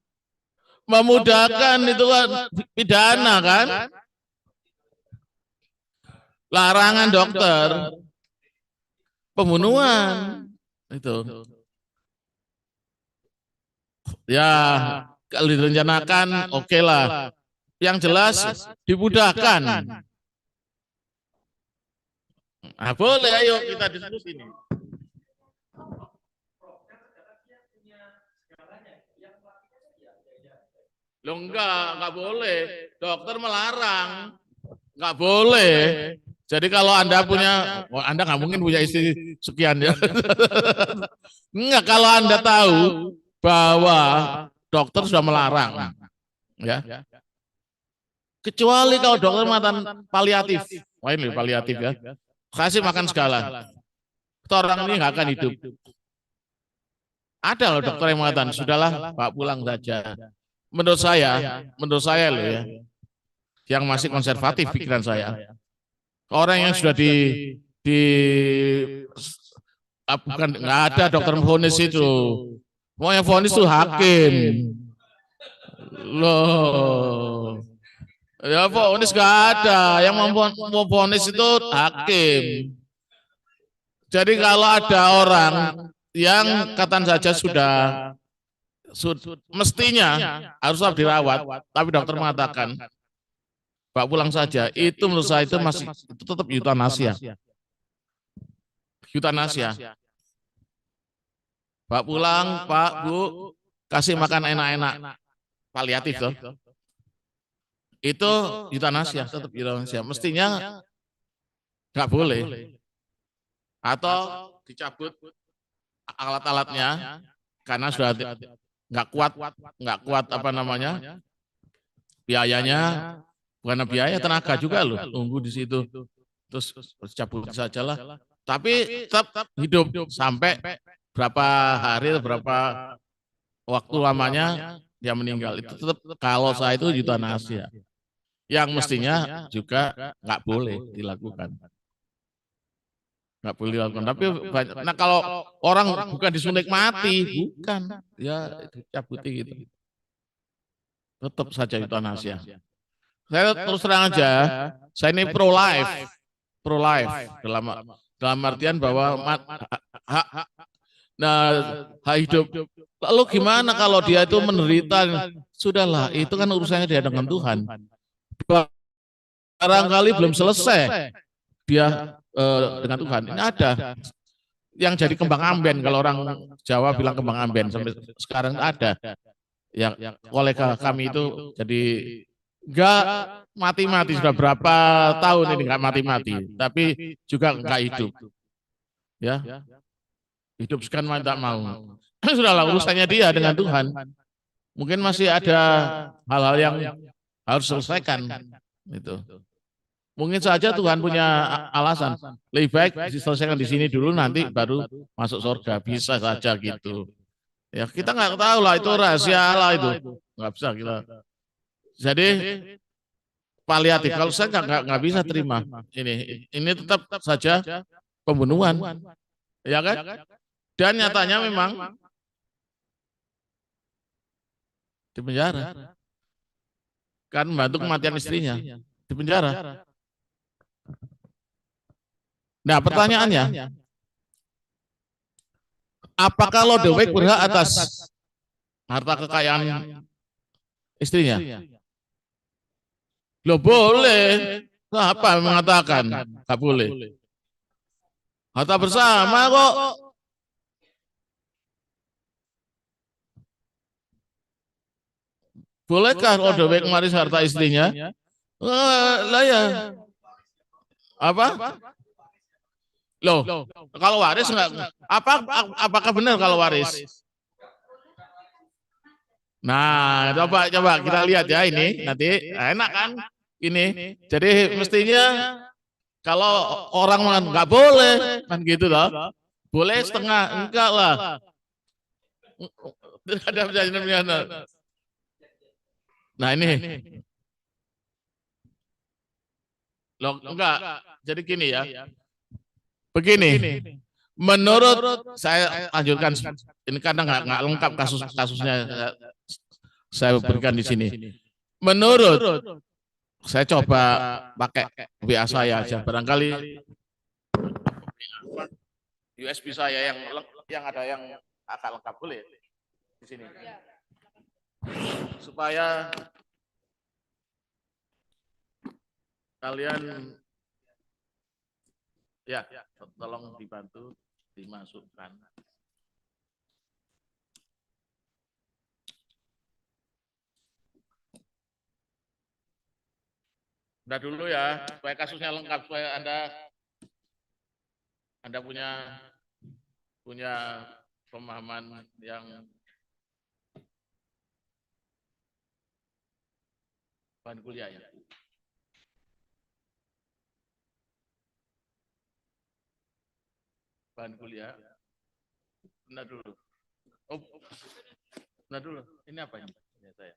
Speaker 2: memudahkan itu kan pidana kan? Larangan dokter, pembunuhan itu. Ya kalau direncanakan oke lah. Yang jelas dimudahkan. Nah, boleh ayo kita diskusi ini. Loh enggak boleh. Dokter melarang. Enggak boleh. Jadi kalau Anda punya, Anda nggak mungkin punya istri sekian ya. Enggak, kalau Anda tahu bahwa dokter sudah melarang. Ya. Kecuali kalau dokter mengatakan paliatif. Wah ini paliatif ya. Kasih makan segala. Orang ini nggak akan hidup. Ada loh dokter yang mengatakan, sudahlah Pak pulang saja. Menurut saya loh ya, yang masih konservatif pikiran saya. Orang yang sudah bukan nggak ada dokter vonis itu. Mau yang vonis itu hakim. Loh. Ya vonis gak ada. Yang mau vonis itu hakim. Jadi kalau ada orang yang katakan saja sudah mestinya harus tetap dirawat, tapi dokter mengatakan Pak pulang saja. Itu menurut saya itu masih itu tetap eutanasia. Eutanasia. Pak pulang, Pak, Bu, kasih makan enak-enak. Paliatif tuh. Itu eutanasia, tetap eutanasia. Mestinya nggak boleh. Atau dicabut alat-alatnya karena sudah nggak kuat apa namanya biayanya, bukan biaya, tenaga juga loh nunggu di situ. Terus cabut sajalah. Tapi tetap hidup sampai berapa hari, berapa waktu lamanya dia meninggal. Itu tetap kalau saya itu eutanasia. Yang mestinya juga nggak boleh dilakukan. Nggak boleh dilakukan. Tapi nah kalau orang bukan disuntik mati, bukan, ya dicabuti gitu. Tetap saja eutanasia. Saya terus terang aja, saya ini pro life dalam artian bahwa hak hidup. Lalu gimana kalau dia itu menderita? Sudahlah, itu kan urusannya dia dengan Tuhan. Barangkali belum selesai dia dengan Tuhan. Ini ada yang jadi kembang amben, kalau orang Jawa bilang kembang amben, sampai sekarang ada. Yang kolega kami itu jadi enggak mati-mati, sudah berapa tahun ini enggak mati-mati, tapi juga enggak hidup. Ya, hidup sekarang tidak mau. Sudahlah, urusannya dia dengan Tuhan. Mungkin masih ada hal-hal yang harus selesaikan. Itu. Mungkin saja Tuhan punya alasan. Lebih baik diselesaikan di sini dulu, nanti baru masuk surga. Bisa saja gitu. Ya kita nggak tahu lah, itu rahasia Allah itu. Nggak bisa kita. Jadi paliatif. Kalau saya nggak bisa terima ini tetap saja pembunuhan, ya kan? Dan nyatanya memang di penjara. Kan membantu kematian istrinya di penjara. Nah pertanyaannya, apakah Lodewijk berhak atas harta kekayaan istrinya? Loh boleh. Apa yang mengatakan? Nggak boleh. Harta bersama kok. Bolehkah Lodewijk mewaris harta istrinya? Lah ya. Apa? Loh, kalau waris enggak, apakah benar kalau waris? Nah, coba kita lihat ya ini nanti enak kan ini. Jadi mestinya kalau orang nggak boleh kan gitu loh. Boleh setengah, enggak lah. Tidak ada perjanjian. Nah ini, loh enggak. Jadi gini ya. Begini, menurut saya lanjutkan ini karena nggak lengkap kasusnya saya berikan di sini. Menurut saya coba pakai WA saya aja, barangkali USB saya yang ada yang agak lengkap, boleh di sini supaya kalian ya tolong dibantu dimasukkan. Udah dulu ya, supaya kasusnya lengkap, supaya Anda punya pemahaman yang bahan kuliah ya. Bahan kuliah. Bentar dulu. Oh, bentar dulu. Ini apa ini? Ya, saya.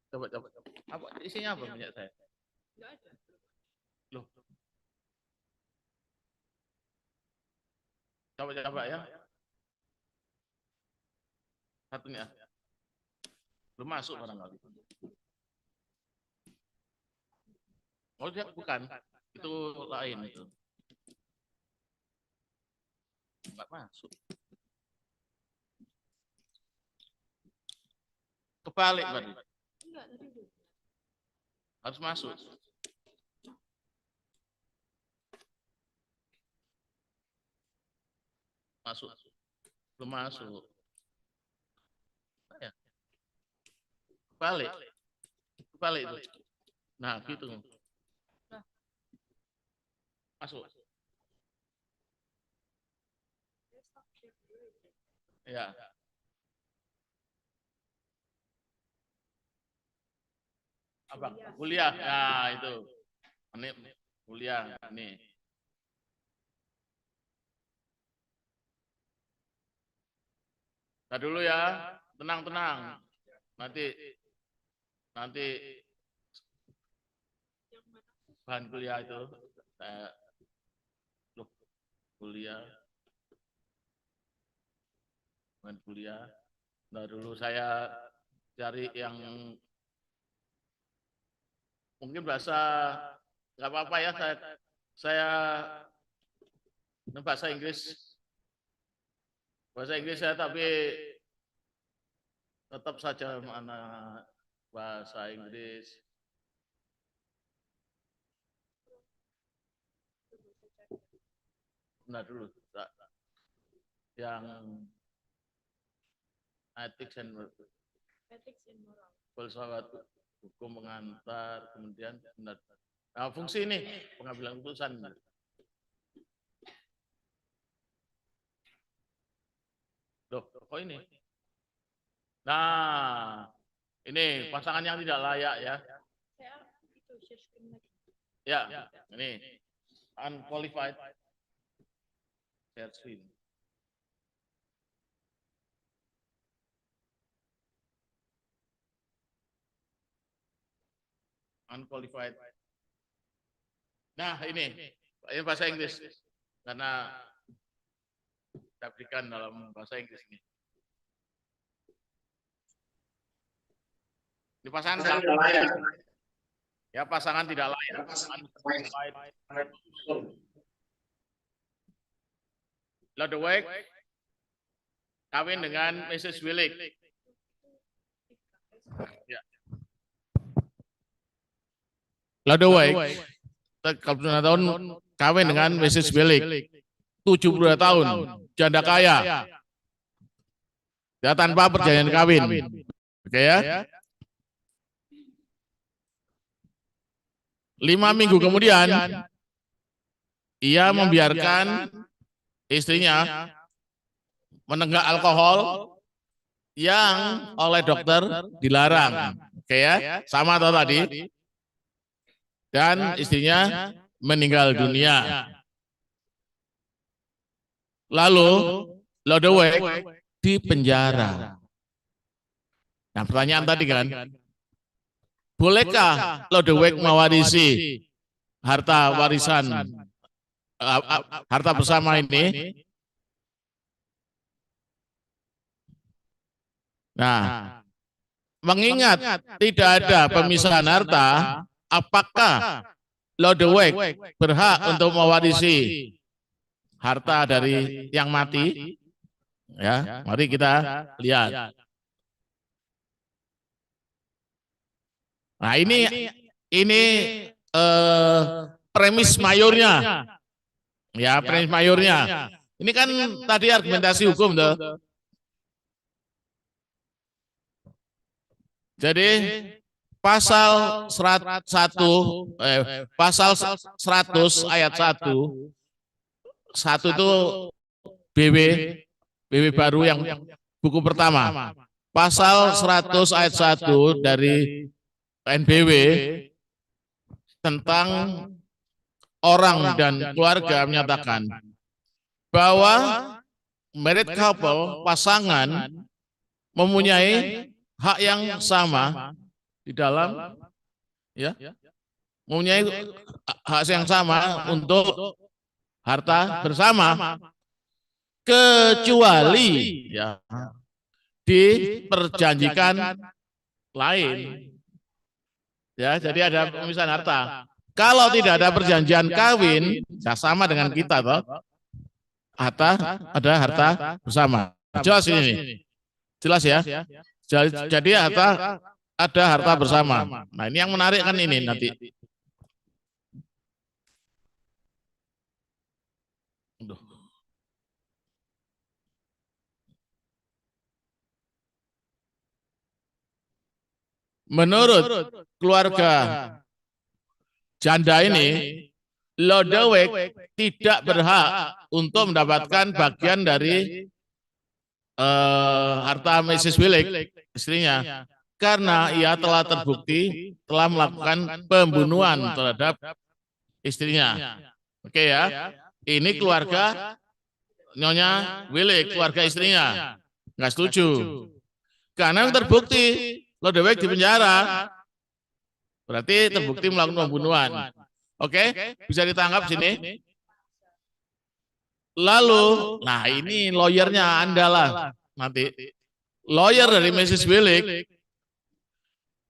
Speaker 2: Coba. Apa isinya apa minyak saya? Loh, coba ya. Satunya. Belum masuk barangkali. Oh, dia bukan. Itu lain itu. Enggak masuk. Kebalik berarti. Harus masuk. Masuk. Belum masuk. Kebalik. Kebalik itu. Nah, gitu. Masuk. Ya. Apa? Kuliah. Ya, itu. Ini kuliah ini. Nah, dulu ya. Tenang. Nanti bahan kuliah itu saya bahan kuliah. Nah, dulu saya cari yang mungkin bahasa nggak apa-apa ya, saya bahasa Inggris saya, tapi tetap saja mana bahasa Inggris. Nah, dulu yang ethics and moral, filsafat hukum mengantar, kemudian nah, fungsi ini pengambilan keputusan. Loh, kok ini? Nah, ini pasangan yang tidak layak ya. Ya, ini unqualified. Share screen. Unqualified. Nah, ini bahasa Inggris karena kita berikan dalam bahasa Inggris ini. Ini pasangan tidak layak. Ya, pasangan tidak layak. Lodewijk kawin dengan Mrs. Willig. Ya. Lodewijk tahun kawin dengan Mrs. Willig. 72 tahun, janda kaya. Ya, tanpa perjanjian kawin. Oke ya. 5 minggu kemudian ia membiarkan istrinya menenggak alkohol yang oleh dokter dilarang. Oke ya, sama atau tadi. Dan istrinya meninggal dunia. Lalu Lodewijk di penjara. Nah, pertanyaan tadi kan, bolehkah Lodewijk mewarisi harta warisan, harta bersama ini? Nah, mengingat tidak ada pemisahan harta, apakah Lodewijk berhak untuk mewarisi harta dari yang mati? Ya, mari kita lihat. Nah, ini premis mayornya. Ya, premis mayornya. Ini kan tadi argumentasi hukum tuh. Jadi pasal 100 ayat 1 itu BW baru yang buku pertama. Pasal 100 ayat 1 dari NBW tentang orang dan keluarga menyatakan bahwa married couple, pasangan, mempunyai hak yang sama di dalam ya mempunyai hak yang sama untuk harta bersama, kecuali ya diperjanjikan lain. Ya, jadi ada pemisahan harta. Kalau tidak ada perjanjian kawin, ya sama dengan kita toh. Ada harta bersama. Jelas ini. Jelas ya? Jadi ada harta bersama. Nah, ini yang menarik kan ini nanti. Menurut keluarga janda ini, Lodewijk tidak berhak untuk mendapatkan bagian dari harta Mrs. Willik, istrinya, karena ia telah terbukti telah melakukan pembunuhan terhadap istrinya. Oke ya, ini keluarga Nyonya Willik, keluarga istrinya, nggak setuju, karena yang terbukti Lodewijk di penjara, berarti terbukti melakukan pembunuhan. Oke, bisa ditangkap sini. Lalu, nah ini lawyernya Anda lah nanti. Lawyer dari Mrs. Willik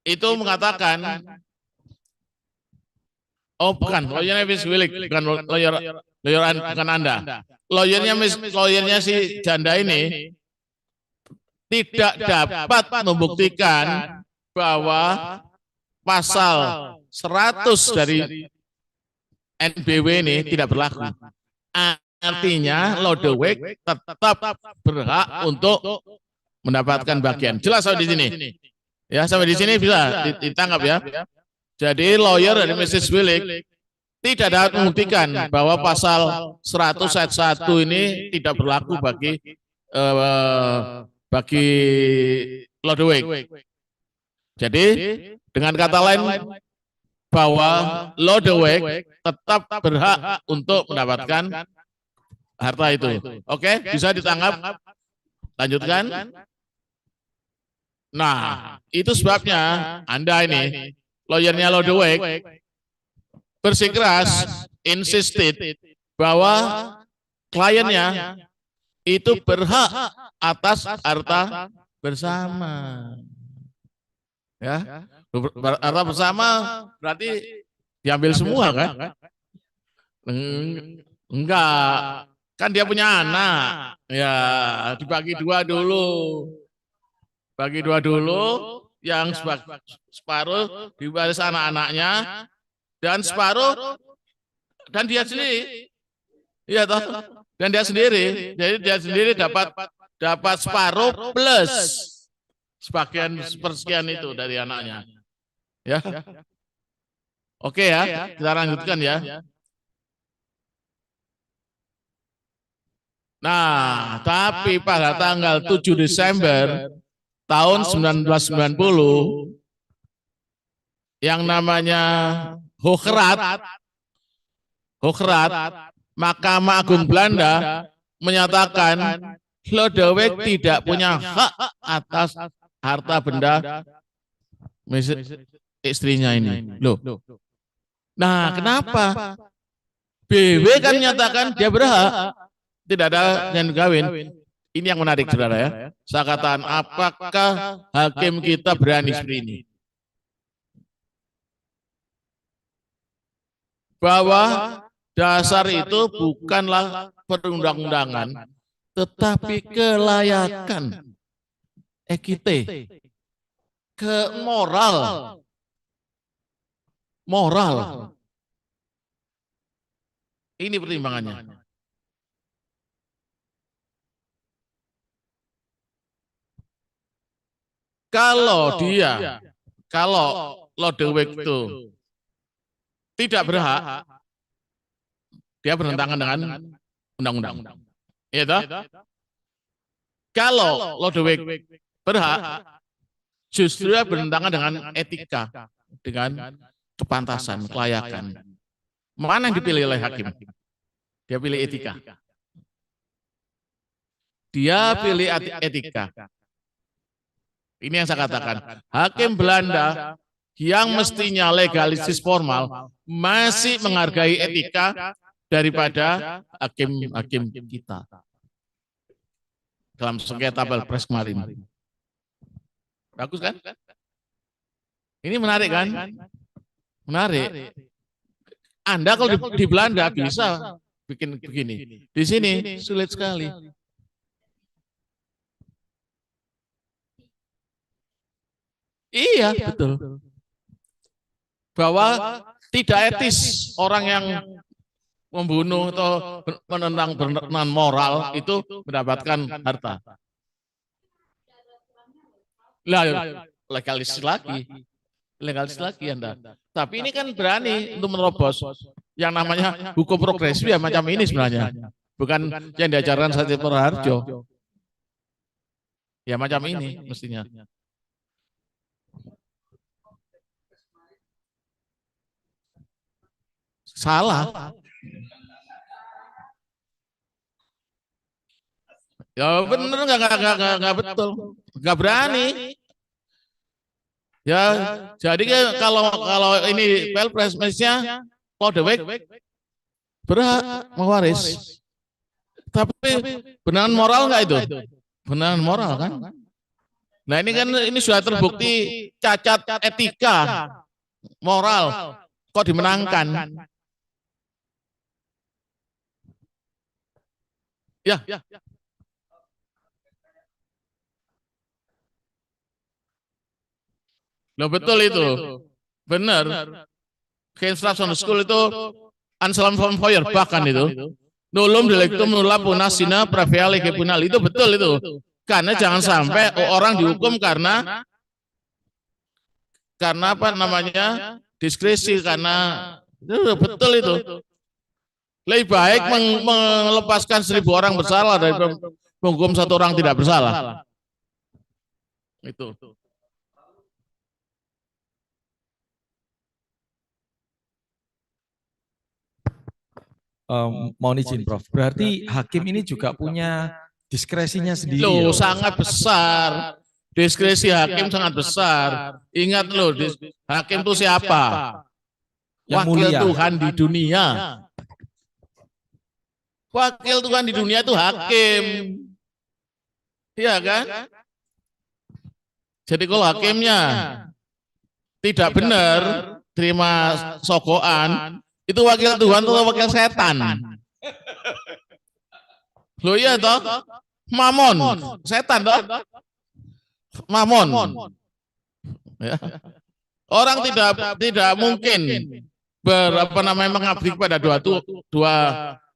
Speaker 2: itu mengatakan, oh bukan, lawyernya Mrs. Willik, bukan lawyer bukan Anda. Lawyernya si janda ini tidak dapat membuktikan bahwa pasal 100 dari NBW ini tidak berlaku. Artinya Lodewijk tetap berhak untuk mendapatkan bagian. Jelas sampai di sini. Ya, sampai di sini bisa ditangkap ya. Jadi lawyer dari Mrs. Willik tidak dapat membuktikan bahwa pasal 100 ayat 1 ini tidak berlaku bagi Lodewijk. Jadi dengan kata lain bahwa Lodewijk tetap berhak untuk mendapatkan harta itu. Oke, bisa ditangkap. Lanjutkan. Nah, itu sebabnya Anda ini, lawyernya Lodewijk, bersikeras, insisted bahwa kliennya itu berhak atas harta bersama. Ya, harta bersama berarti diambil semua kan? Enggak, kan dia punya anak. Ya, dibagi dua dulu. Bagi dua dulu, yang separuh diwaris anak-anaknya, dan separuh dan dia sendiri. Iya toh? Dan dia sendiri. Jadi dia sendiri dapat separuh plus sebagian sepersekian itu dari anaknya. Ya. Oke ya, kita lanjutkan ya. Nah, tapi pada tanggal 7 Desember tahun 1990 yang namanya Hoogeraad, Mahkamah Agung Belanda menyatakan Lodewijk tidak punya hak atas harta benda istrinya ini. Loh. Nah, kenapa? BW kan menyatakan dia berhak, tidak ada yang kawin. Ini yang menarik, saudara ya. Saya katakan, apakah hakim kita berani seperti ini? Bahwa dasar itu bukanlah perundang-undangan, tetapi kelayakan, ekite, ke moral. Ini pertimbangannya. Kalau Lodewijk itu tidak berhak, dia bertentangan dengan undang-undang. Iya toh? Kalau Lodewijk berhak, justru dia bertentangan dengan etika, dengan kepantasan, kelayakan. Mana yang dipilih oleh hakim? Dia pilih etika. Dia pilih etika. Ini yang saya katakan. Hakim Belanda yang mestinya legalistis formal masih menghargai etika daripada hakim-hakim kita dalam sengketa Pilpres kemarin. Bagus kan? Ini menarik kan? Menarik. Anda kalau di Belanda bisa bikin begini. Di sini sulit sekali. Iya, betul. Bahwa tidak etis orang yang membunuh atau menentang berkenan moral itu mendapatkan harta. Lah, legalis lagi Anda. Tapi ini kan berani untuk menerobos yang namanya hukum progresif ya macam ini sebenarnya. Bukan yang diajarkan Satya Praharjo. Ya macam ini mestinya. Salah. Ya bener nggak betul, nggak berani. Ya jadi kalau ini Pilpres mestinya Lodewijk berhak mewaris. Tapi benaran moral nggak itu? Benaran moral kan? Nah ini kan ini sudah terbukti cacat etika moral kok dimenangkan. Ya. Loh betul itu. Benar. Keinstruction school itu Anselm von Feuerbach kan itu. Nulum delictum nulla puna sine praevia lege punal. Itu betul itu. Karena jangan sampai orang dihukum karena apa namanya? Diskresi, karena itu betul itu. Lebih baik melepaskan 1000 orang bersalah daripada menghukum 1 orang tidak bersalah. Itu.
Speaker 4: Mohon izin Prof. Berarti hakim ini juga punya diskresinya sendiri.
Speaker 2: Loh, sangat besar. Diskresi hakim sangat besar. Ingat loh, hakim itu siapa?
Speaker 4: Yang
Speaker 2: Wakil
Speaker 4: mulia.
Speaker 2: Tuhan di dunia. Wakil Tuhan di dunia itu hakim. Iya kan? Jadi kalau hakimnya tidak benar terima sogokan, itu wakil Tuhan atau wakil setan? Loh iya toh? Mamon, setan toh? Mamon. Ya. Orang tidak mungkin mengabdi kepada dua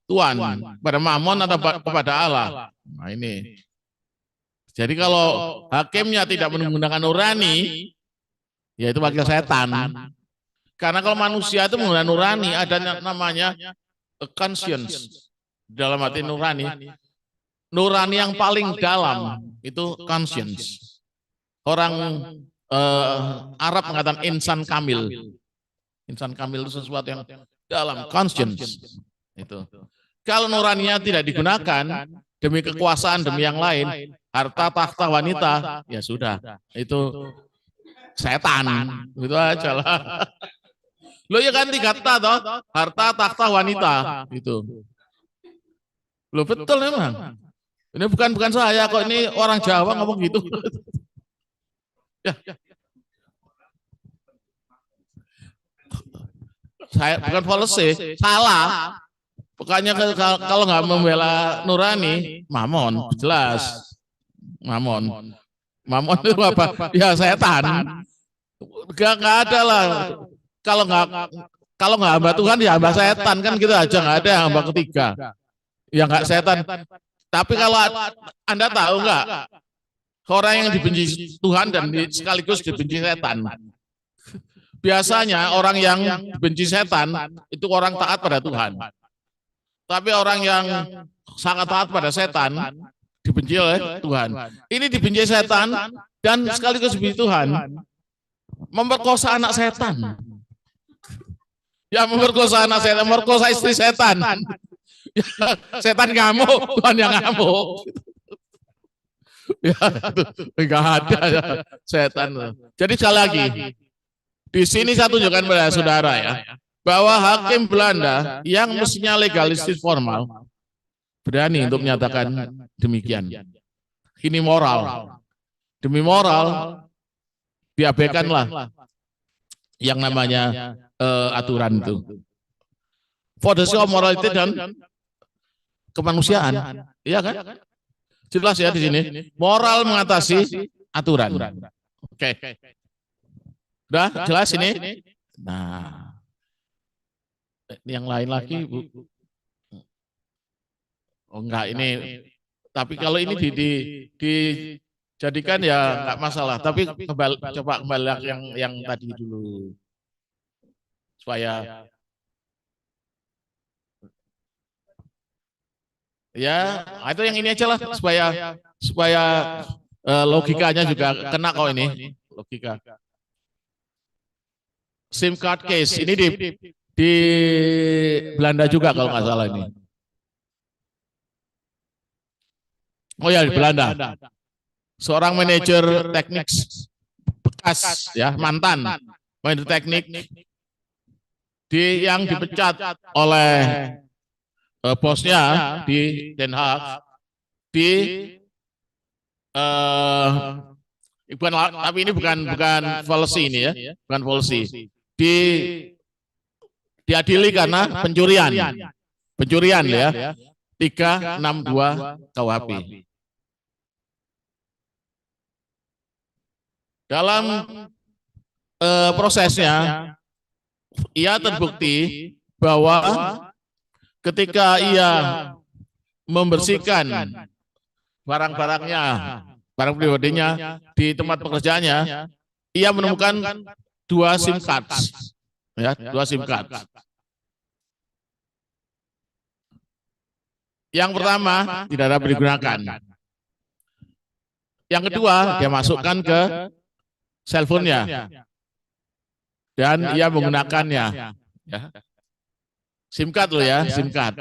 Speaker 2: tuan, pada Mamon atau kepada Allah. Nah ini. Jadi kalau hakimnya tidak menggunakan nurani, yaitu wakil setan. Karena kalau manusia itu menggunakan nurani, ada namanya conscience. Dalam arti nurani. Nurani yang paling dalam itu conscience. Orang Arab mengatakan insan kamil. Insan kamil itu sesuatu yang dalam, conscience. Itu. Kalau nuraninya tidak digunakan demi kekuasaan, demi yang lain, harta tahta wanita, ya sudah, itu setan, itu aja lah. Lo ya kan 3 kata toh, harta tahta wanita, itu. Lo betul memang. Ini bukan saya kok, ini orang Jawa ngomong gitu. Ya. Saya bukan policy, salah. Pokoknya kalau nggak membela nurani, Mamon, jelas. Mamon itu apa? Ya setan. Gak ada lah. Kalau nggak hamba Tuhan ya hamba setan, kan gitu aja, nggak ada yang hamba ketiga. Ya nggak setan. Tapi kalau Anda tahu nggak, orang yang dibenci Tuhan dan sekaligus dibenci setan. Biasanya orang yang dibenci setan itu orang taat pada Tuhan. Tapi orang yang sangat taat pada setan dibenci oleh Tuhan. Ini dibenci setan dan sekaligus dibenci Tuhan. Memperkosa anak setan. Ya memperkosa anak setan, memperkosa istri setan. Ya, setan ngamuk, Tuhan yang ngamuk. Ya, enggak ada ya, setan. Jadi sekali lagi, Di sini saya tunjukkan pada saudara ya, bahwa hakim Belanda yang mestinya legalistis formal berani untuk menyatakan demikian. Ini moral. Demi moral diabaikanlah yang namanya aturan itu. For the sake of morality dan kemanusiaan, iya kan? Jelas ya di sini. Moral mengatasi aturan. Oke. Udah jelas ini? Nah, yang lain lagi, Bu. Oh enggak ini. Tapi kalau ini dijadikan ya enggak masalah. Tapi coba kembali yang tadi dulu. Supaya ya, itu yang ini aja lah supaya logikanya juga kena kok ini logika. SIM card case ini di Belanda juga kalau nggak salah ini. Oh ya di Belanda. Seorang manajer teknik bekas ya mantan manajer teknik yang dipecat oleh bosnya di Den Haag tapi ini bukan policy ini ya, bukan policy. Diadili karena pencurian ya, 362 KUHP. Dalam prosesnya ia terbukti bahwa ketika ia membersihkan barang-barangnya, barang pribadinya di tempat pekerjaannya, ia menemukan 2 SIM cards, ya, 2 SIM cards. Yang pertama tidak dapat digunakan. Yang kedua dia masukkan ke cellphone-nya dan ia menggunakannya. Ya. SIM card loh ya, SIM card.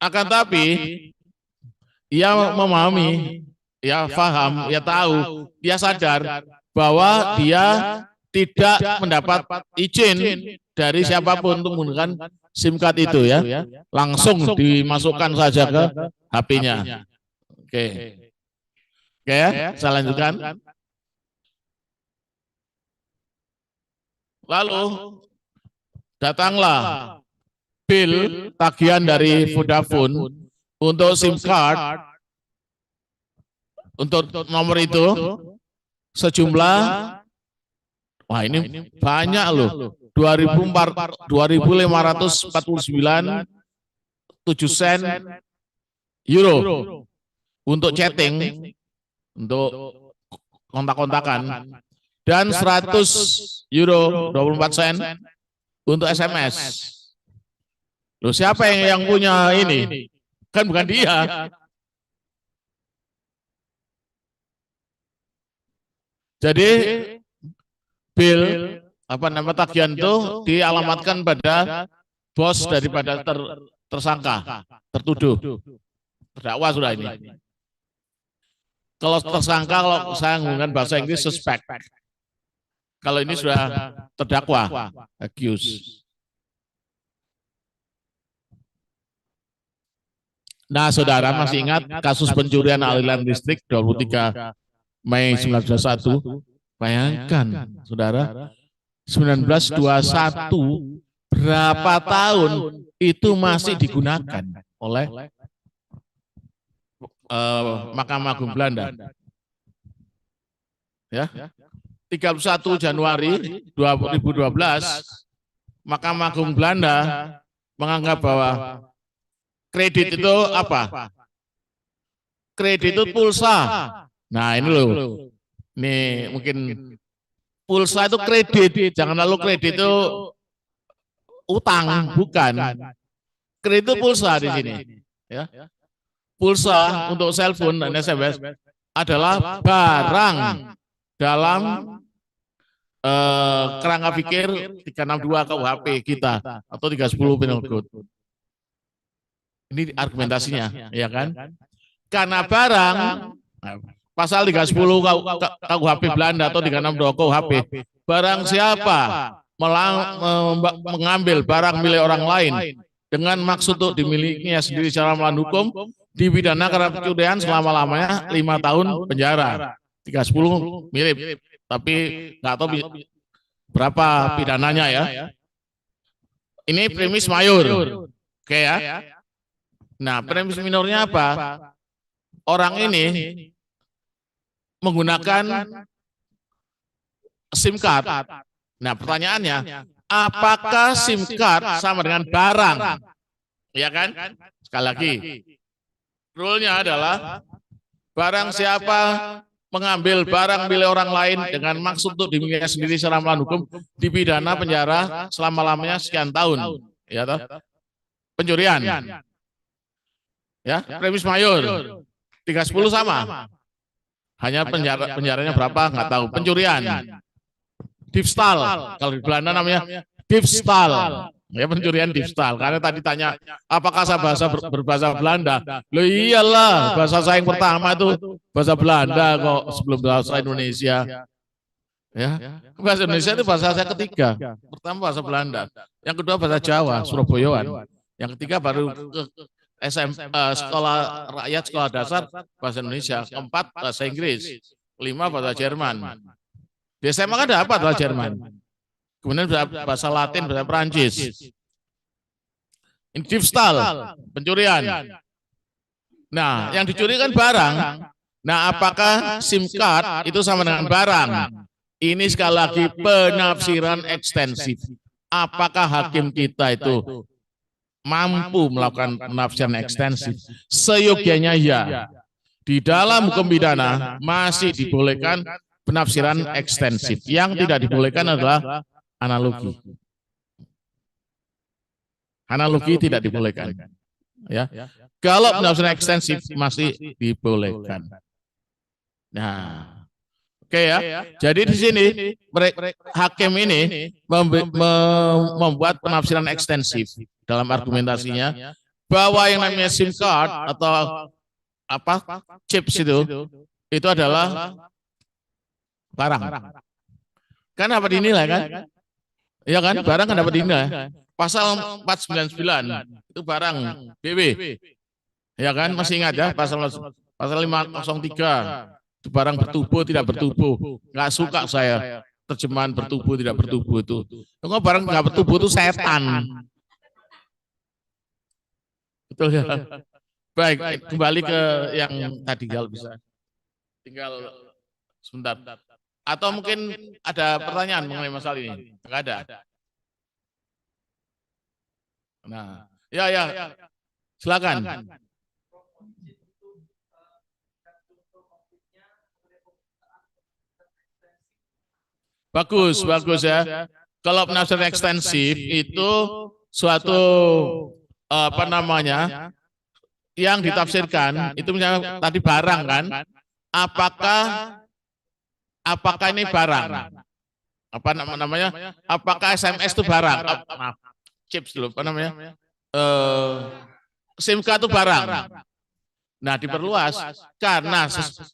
Speaker 2: Akan tapi ia memahami, ia paham, ia tahu, dia sadar bahwa dia tidak mendapat izin dari siapapun untuk menggunakan SIM card itu ya. Langsung dimasukkan saja ke HP-nya. Oke. Oke ya, saya lanjutkan. Lalu datanglah bill tagihan dari Vodafone untuk SIM card untuk nomor itu sejumlah, wah ini banyak loh, 2.549,7 sen euro untuk chatting, untuk kontak-kontakan, dan 100 euro 24 sen untuk SMS. Loh siapa yang punya ini? Kan bukan dia. Jadi bill tagihan itu dialamatkan pada bos daripada tersangka, tertuduh, terdakwa sudah ini. Kalau tersangka, kalau saya menggunakan bahasa Inggris suspect. Kalau ini sudah terdakwa, accused. Nah, saudara masih ingat kasus pencurian aliran listrik 23 Mei 1921? Bayangkan, saudara, 1921 berapa tahun itu masih digunakan oleh Mahkamah Agung Belanda. Ya. 31 Januari 2012, Mahkamah Agung Belanda menganggap bahwa kredit itu apa? Kredit itu pulsa. Nah ini loh, ini mungkin pulsa itu kredit, jangan lalu kredit itu utang, bukan. Kredit itu pulsa di sini. Ya. Pulsa untuk cellphone dan SMS adalah barang dalam kerangka pikir 362 KUHP kita atau 310 Penal Code. Ini argumentasinya, ya kan? Karena barang pasal 310 KUHP Belanda atau 362 KUHP, barang siapa mengambil barang milik orang lain dengan maksud untuk dimilikinya sendiri secara melawan hukum, dipidana karena pencurian selama-lamanya 5 tahun penjara. 310 mirip, tapi nggak tahu berapa pidananya ya. Ini premis mayor, oke ya. Nah, premis minornya apa? Orang ini menggunakan SIM card. Nah, pertanyaannya, apakah SIM card sama dengan barang? Ya kan? Sekali lagi, rule-nya adalah barang siapa mengambil barang milik orang lain dengan maksud untuk dimilikinya sendiri secara melawan hukum, dipidana penjara selama-lamanya sekian tahun. Ya toh? Pencurian. Ya, premis mayor. 310 sama. Hanya penjaranya berapa nggak tahu. Pencurian. Diefstal, kalau di Belanda namanya diefstal, ya pencurian diefstal. Karena tadi tanya, apakah saya berbahasa Belanda? Loh iyalah, bahasa saya yang pertama itu bahasa Belanda kok sebelum bahasa Indonesia. Ya, bahasa Indonesia itu bahasa saya ketiga. Pertama bahasa Belanda, yang kedua bahasa Jawa, Surabayaan, yang ketiga baru ke sekolah rakyat, sekolah dasar bahasa Indonesia, keempat bahasa Inggris, kelima bahasa Jerman. Di SMA kan ada apa bahasa Jerman? Kemudian bahasa Latin, bahasa Perancis. Ini diefstal, pencurian. Nah, yang dicuri kan barang. Nah, apakah SIM card itu sama dengan barang? Ini sekali lagi penafsiran ekstensif. Apakah hakim kita itu mampu melakukan penafsiran ekstensif? Seyogianya ya. Di dalam hukum pidana masih dibolehkan penafsiran ekstensif. Yang tidak dibolehkan adalah analogi. Analogi tidak dibolehkan. Ya. Kalau penafsiran ekstensif masih dibolehkan. Nah, oke ya. Jadi di sini hakim ini membuat penafsiran ekstensif dalam argumentasinya bahwa yang namanya SIM card atau apa chips itu adalah barang. Kan dapat dinilai kan? Iya kan? Barang kan dapat dinilai. Pasal 499 itu barang BW. Ya kan? Masih ingat ya pasal 503 itu barang bertubuh tidak bertubuh. Nggak suka saya terjemahan bertubuh tidak bertubuh itu. Kalau barang nggak bertubuh itu setan. Betul ya? Baik, kembali ke yang tadi kalau bisa. Tinggal sebentar. Atau mungkin ada pertanyaan mengenai masalah ini? Enggak ada. Nah, ya. Silakan. Bagus ya. Kalau penafsiran ekstensif itu suatu apa namanya yang ditafsirkan itu misalnya tadi barang kan? Apakah ini barang? Apa namanya? Apakah SMS itu barang? Maaf, chips dulu. Apa namanya? SIM card itu barang. Nah, diperluas karena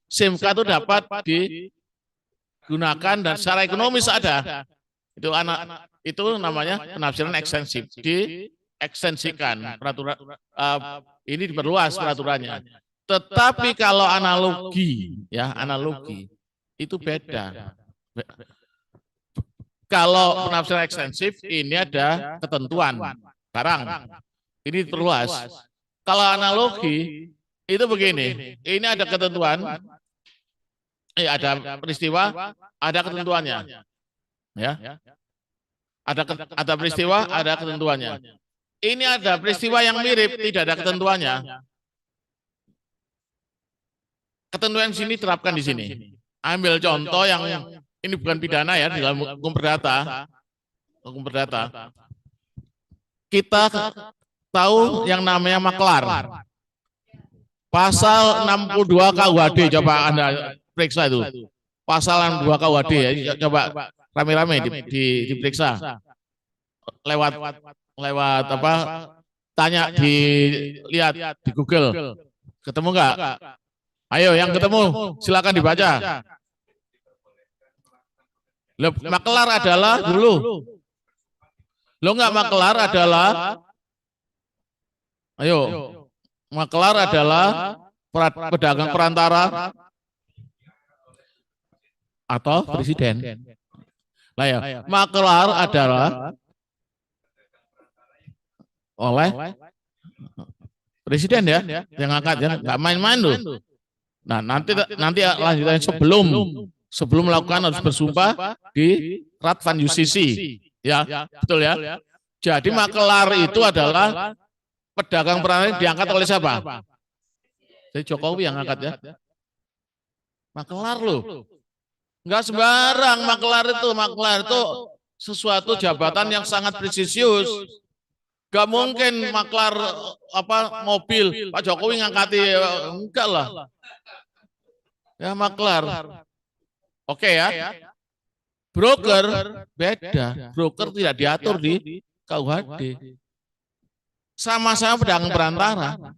Speaker 2: SIM card itu dapat digunakan dan secara ekonomis ada. Itu namanya penafsiran ekstensif. Diekstensikan peraturan ini diperluas peraturannya. Tetapi kalau analogi itu beda. Kalau penafsiran ekstensif ini ada ketentuan barang. Ini terluas. Kalau analogi itu begini. Ini ada ketentuan. Ada peristiwa, ada ketentuannya. Ya. Ada peristiwa, ada ketentuannya. Ini ada peristiwa yang mirip, tidak ada ketentuannya. Ketentuan sini terapkan di sini. Ambil contoh yang ini bukan pidana ya, di dalam hukum perdata. Hukum perdata. Kita tahu yang namanya maklar. Pasal 62 KUHD, coba Anda periksa itu. Pasal 62 KUHD ya, coba rame-rame diperiksa. Lewat apa? Tanya, dilihat di Google. Ketemu enggak? Ayo yang ketemu silakan dibaca. Makelar adalah dulu. Lo enggak makelar adalah, ayo, makelar adalah pedagang perantara atau presiden. Lah ya, makelar adalah oleh presiden ya, yang angkat ya, nggak main-main loh. Nah nanti lanjutannya sebelum melakukan harus bersumpah di Radvan Justisi, ya betul ya. Jadi makelar itu adalah pedagang perantara diangkat oleh siapa? Dari Jokowi yang angkat ya. Makelar loh. Enggak sembarang makelar itu sesuatu jabatan yang sangat presisius. Gak mungkin makelar mobil Pak Jokowi ngangkati, enggak lah. Ya makelar. Oke ya. Broker beda. Broker tidak diatur di KUHD. Sama-sama pedagang perantara.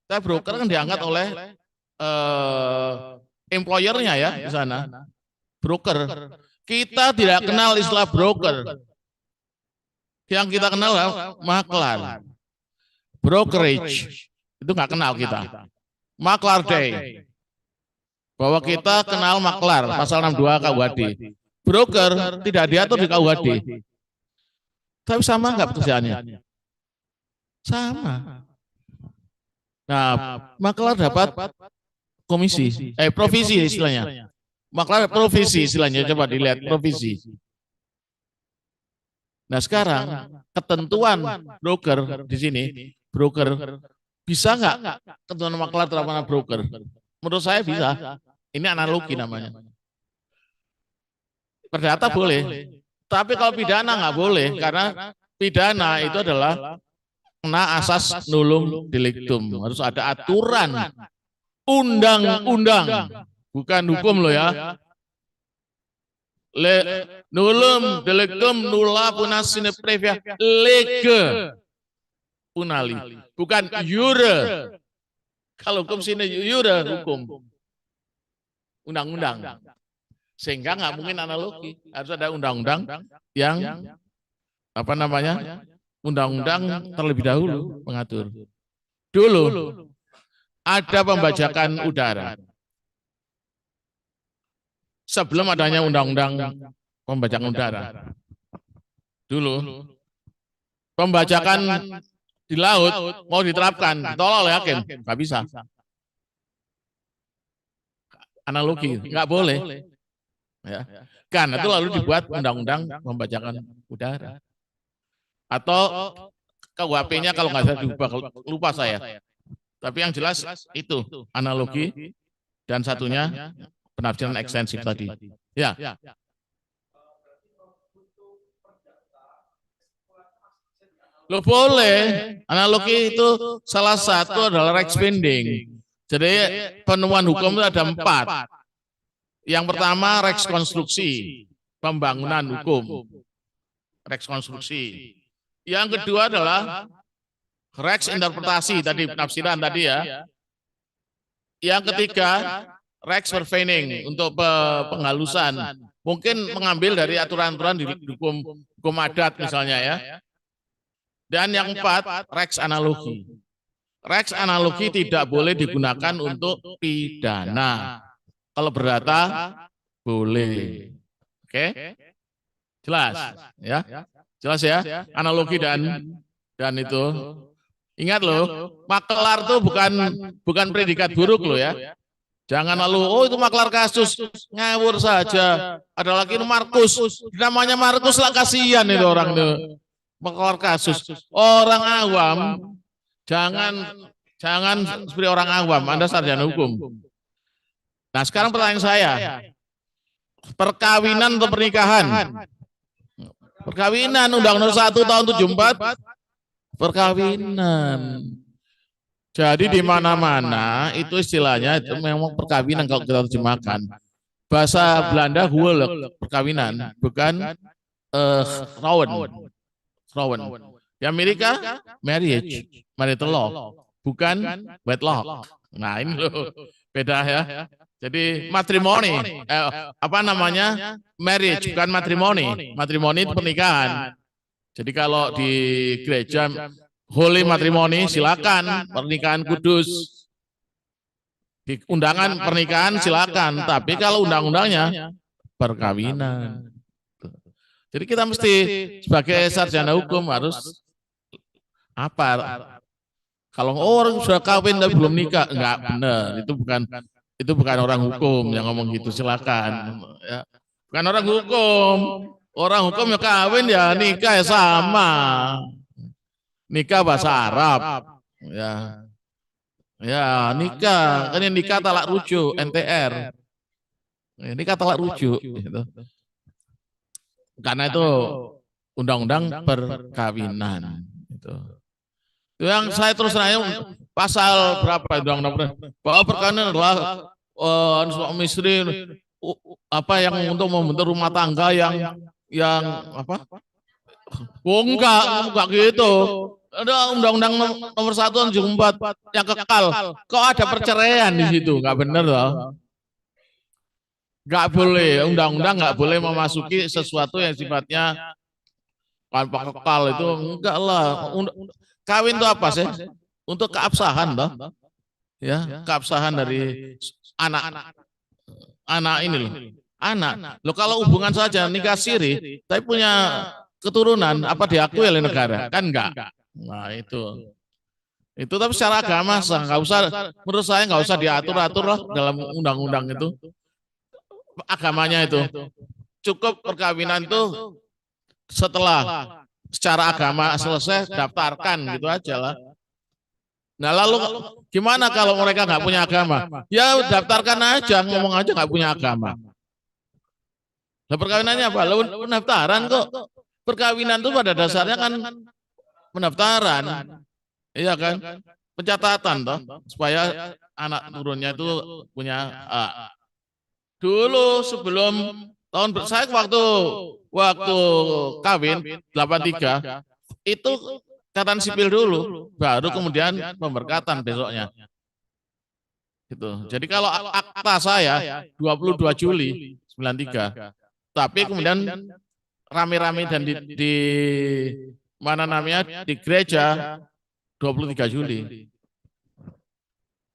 Speaker 2: Tapi broker kan diangkat oleh employer-nya ya di sana. Broker. Kita tidak kenal istilah broker. Yang kita kenal maklar. Brokerage. Itu nggak kenal kita. Maklar day. Bahwa kita kenal maklar, pasal 62 KUHD. Broker tidak diatur di KUHD. Tapi sama nggak pekerjaannya? Sama. Nah, maklar dapat komisi, provisi istilahnya. Maklar provisi istilahnya, coba dilihat provisi. Nah sekarang ketentuan broker di sini, broker bisa nggak ketentuan maklar terhadap broker? Menurut saya bisa. Ini analogi namanya. Perdata boleh, tapi kalau pidana nggak boleh karena pidana itu adalah kena asas nullum delictum. Harus ada aturan undang-undang, bukan hukum loh ya. Nullum delictum nulla puna sine previa lege punali, bukan iure. Kalau hukum sine iure hukum undang-undang, sehingga nggak mungkin analogi, harus ada undang-undang yang undang-undang terlebih dahulu mengatur. Dulu ada pembajakan udara. Sebelum adanya undang-undang pembajakan udara. Dulu pembajakan di laut mau diterapkan, tolong oleh hakim, nggak bisa. Analogi, nggak boleh. Ya. Karena itu lalu dibuat undang-undang pembajakan udara. Atau KUHP-nya kalau nggak salah diubah, lupa saya. Tapi yang jelas itu analogi dan satunya penafsiran ekstensif tadi. Ya. Lo boleh. Analogi itu salah satu adalah rex binding. Jadi penemuan hukum itu ada 4. Yang pertama rex konstruksi, pembangunan hukum. Rex konstruksi. Yang kedua adalah rex interpretasi, tadi penafsiran tadi ya. Yang ketiga rex verfeining, untuk penghalusan. Mungkin mengambil dari aturan-aturan di hukum adat misalnya ya. Dan yang 4 rex analogi. Rex analogi tidak boleh digunakan untuk pidana. Kalau perdata boleh. Oke? Jelas ya? Jelas ya? Analogi dan itu. Ingat loh, makelar itu bukan predikat buruk loh ya. Jangan lalu, oh itu maklar kasus, ngawur saja. Ada lagi Markus, namanya Markus lah, kasihan itu orang itu. Maklar kasus. Orang awam, jangan seperti orang awam, Anda sarjana hukum. Nah sekarang pertanyaan saya, perkawinan atau pernikahan? Perkawinan, Undang-Undang 1 tahun 74, perkawinan. Jadi di mana-mana itu istilahnya itu memang perkawinan kalau kita terjemahkan. Bahasa Belanda huwelijk, perkawinan, bukan trouwen. Di Amerika marriage, marital law, bukan wedlock. Nah ini loh beda ya. Jadi matrimoni, apa namanya, marriage bukan matrimoni. Matrimoni itu pernikahan. Jadi kalau di gereja holy matrimoni silakan, pernikahan kudus. Di undangan pernikahan silakan, tapi kalau undang-undangnya perkawinan. Jadi kita mesti sebagai sarjana hukum harus apa? Kalau orang sudah kawin tapi belum nikah, enggak benar. Itu bukan orang hukum yang ngomong gitu. Silakan. Ya. Bukan orang hukum. Orang hukum ya kawin ya nikah ya sama. Nikah bahasa Arab. Ya. Ya nikah. Kan yang nikah talak rujuk NTR. Nikah talak rujuk. Gitu. Karena itu undang-undang perkawinan. Gitu. Yang saya terus nanya pasal berapa undang-undang bahwa perkawinan adalah suami istri apa yang untuk membentuk rumah tangga yang apa? Oh enggak gitu. Ada undang-undang nomor 1 tahun 74 yang kekal. Kok ada perceraian di situ? Enggak benar loh. Enggak boleh, undang-undang enggak boleh memasuki sesuatu yang sifatnya kekal itu enggak lah. Kawin itu apa sih? Untuk keabsahan toh. Ya, keabsahan dari anak ini loh. Anak. Loh kalau hubungan saja nikah siri, tapi punya keturunan apa diakui oleh negara? Kan enggak. Nah, itu. Itu tapi secara agama enggak usah, menurut saya enggak usah diatur-atur lah dalam undang-undang itu. Agamanya itu. Cukup perkawinan itu setelah secara agama selesai daftarkan gitu aja lah. Nah lalu gimana kalau mereka nggak punya agama? Ya daftarkan aja, ngomong aja nggak punya agama. Nah perkawinannya apa? Lalu pendaftaran kok. Perkawinan itu pada dasarnya kan pendaftaran, iya kan? Pencatatan toh, supaya anak turunnya itu punya dulu sebelum tahun saya waktu kawin 83 itu ikatan sipil dulu, baru kemudian pemberkatan besoknya. Gitu. Jadi kalau akta saya 22 Juli 93, tapi kemudian rame-rame dan di mana namanya di gereja 23 Juli.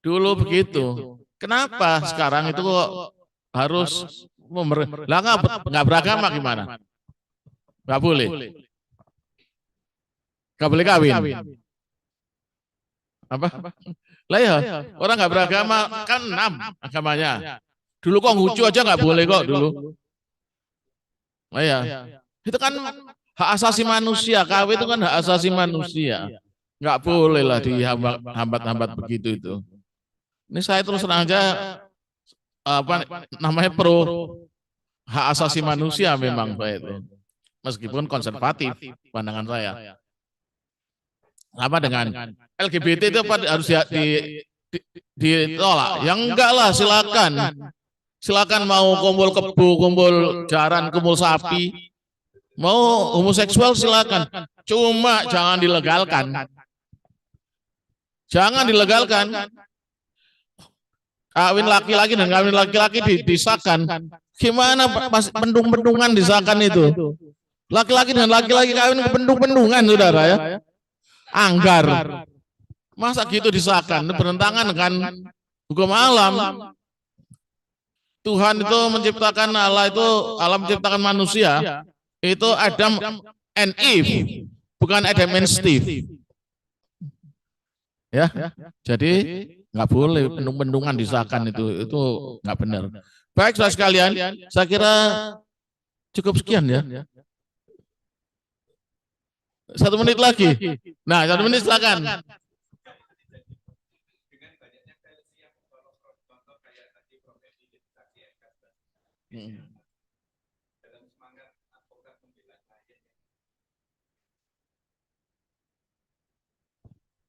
Speaker 2: Dulu begitu. Kenapa sekarang itu kok harus lah nggak beragama gimana? Nggak boleh. Nggak boleh kawin. Apa? Lah ya, orang nggak beragama kan 6 agamanya. Dulu kok ngucu aja nggak boleh kok dulu. Lah ya, itu kan hak asasi manusia. Kawin itu kan hak asasi manusia. Nggak boleh lah dihambat-hambat begitu itu. Ini saya terus terang aja apa namanya pro hak asasi manusia memang Pak itu. Meskipun konservatif pandangan saya. Apa dengan LGBT itu harus ditolak? Yang enggak lah, silakan. Silakan mau kumpul kebu, kumpul jaran, kumpul sapi. Mau homoseksual silakan. Cuma jangan dilegalkan. Jangan dilegalkan. Kawin laki-laki dan kawin laki-laki disahkan. Gimana pendung-pendungan disahkan itu? Laki-laki dan laki-laki kawin pendung-pendungan, saudara ya. Anggar. Masa gitu disahkan? Bertentangan dengan hukum alam. Tuhan itu menciptakan Allah menciptakan manusia. Itu Adam and Eve, bukan Adam and Steve. Ya, jadi nggak boleh pendung-pendungan disahkan itu nggak benar. Baik saudara sekalian, saya kira cukup sekian ya. 1 menit lagi. Nah, 1 menit silakan.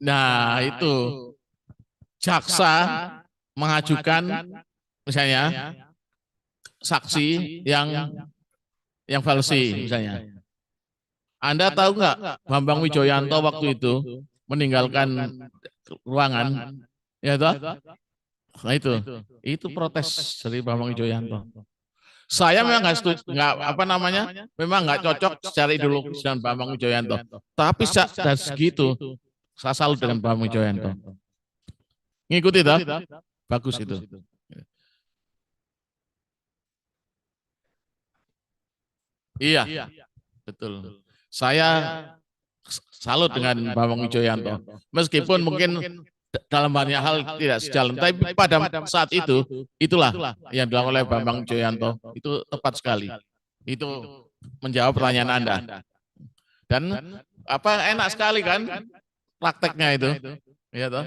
Speaker 2: Nah, itu jaksa mengajukan misalnya saksi yang falsi misalnya. Anda tahu nggak Bambang Wijoyanto waktu itu meninggalkan ruangan Ya toh? Nah itu protes dari Bambang Wijoyanto. Saya memang nggak setuju, nggak apa namanya, memang nggak cocok secara ideologis dengan Bambang Wijoyanto. Tapi dari segitu, saya salut dengan Bambang Wijoyanto. Ngikuti toh? Bagus itu. Iya, betul. Saya salut dengan Bambang Wijoyanto. Meskipun mungkin dalam banyak hal tidak sejalan, tapi pada saat itu, itulah yang dilakukan oleh Bambang Wijoyanto. Itu tepat sekali. Itu menjawab pertanyaan Anda. Dan apa enak sekali kan prakteknya itu. Iya toh?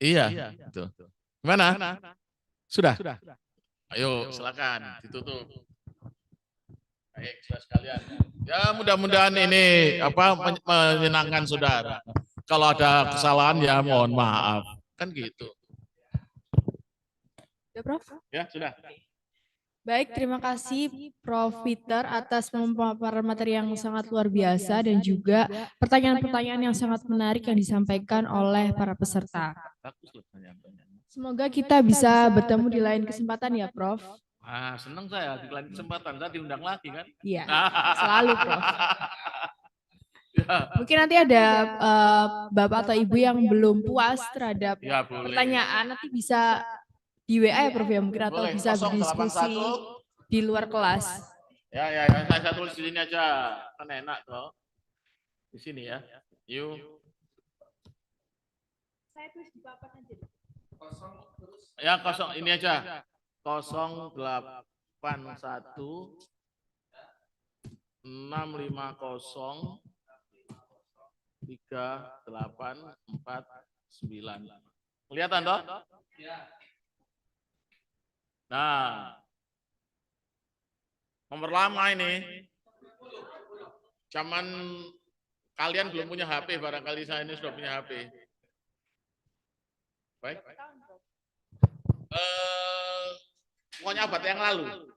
Speaker 2: Iya, itu. Gimana? Sudah? Ayo silakan ditutup. Baik, saudara sekalian. Ya mudah-mudahan ini apa menyenangkan saudara. Kalau ada kesalahan ya mohon maaf. Kan gitu.
Speaker 1: Ya, Prof.
Speaker 2: Ya, sudah.
Speaker 1: Baik, terima kasih Prof. Peter atas pemaparan materi yang sangat luar biasa dan juga pertanyaan-pertanyaan yang sangat menarik yang disampaikan oleh para peserta. Semoga kita bisa bertemu di lain kesempatan ya, Prof.
Speaker 2: Senang saya di lain kesempatan, saya diundang lagi kan?
Speaker 1: Iya, selalu, Prof.
Speaker 2: Ya.
Speaker 1: Mungkin nanti ada Bapak atau Ibu yang belum puas terhadap
Speaker 2: Ya, boleh.
Speaker 1: pertanyaan, nanti bisa di WA ya, Prof, ya mungkin, atau
Speaker 2: Boleh,
Speaker 1: bisa
Speaker 2: 081.
Speaker 1: berdiskusi di luar kelas.
Speaker 2: Ya, saya tulis di sini aja, kan enak toh. Di sini ya. Yuk.
Speaker 1: Saya tulis di papan aja.
Speaker 2: Ya, ini aja. 081 650 3849. Kelihatan toh? Nah, nomor lama ini. Zaman kalian belum punya HP, barangkali saya ini sudah punya HP. Baik. Pokoknya abad yang lalu.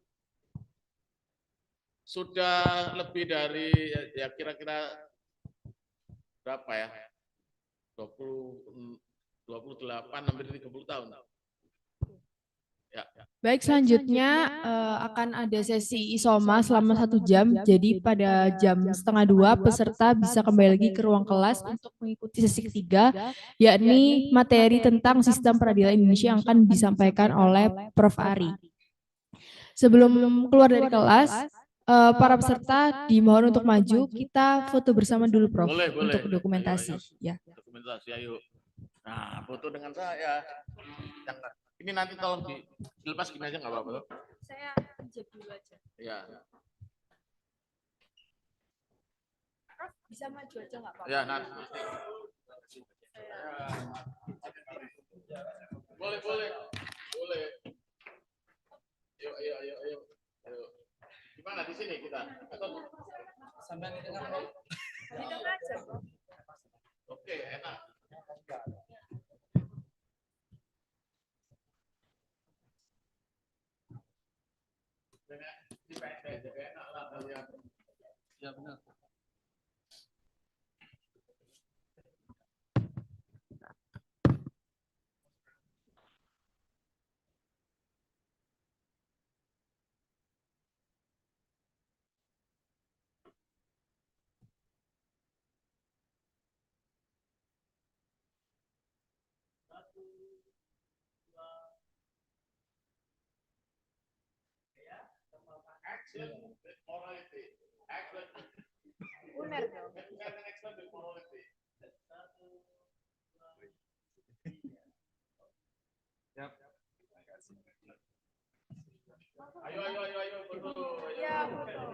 Speaker 2: Sudah lebih dari ya kira-kira berapa ya? 28 hampir 30 tahun. Ya.
Speaker 1: Baik, selanjutnya akan ada sesi isoma selama 1 jam. Jadi pada jam 1:30 peserta bisa kembali lagi ke ruang kelas untuk mengikuti sesi ketiga, yakni materi tentang sistem peradilan Indonesia yang akan disampaikan oleh Prof. Ari. Sebelum keluar dari kelas, para peserta dimohon untuk maju. Kita foto bersama dulu, Prof.
Speaker 2: Boleh.
Speaker 1: Untuk dokumentasi.
Speaker 2: Ayo.
Speaker 1: Ya.
Speaker 2: Dokumentasi, ayo. Nah, foto dengan saya. Ini nanti tolong dilepas gini aja nggak apa-apa.
Speaker 1: Saya jep dulu aja.
Speaker 2: Ya.
Speaker 1: Prof, bisa maju aja nggak apa-apa?
Speaker 2: Ya, nanti. Boleh. Ayo. Gimana di sini kita? Atau sampai di tengah?
Speaker 1: Di tengah aja, Prof.
Speaker 2: Oke, enak. Enak lah kalian. Ya benar. Excellent with morality. Excellent.
Speaker 1: Uner dong.
Speaker 2: Excellent with morality. Ayo. Betul.
Speaker 1: Iya, betul.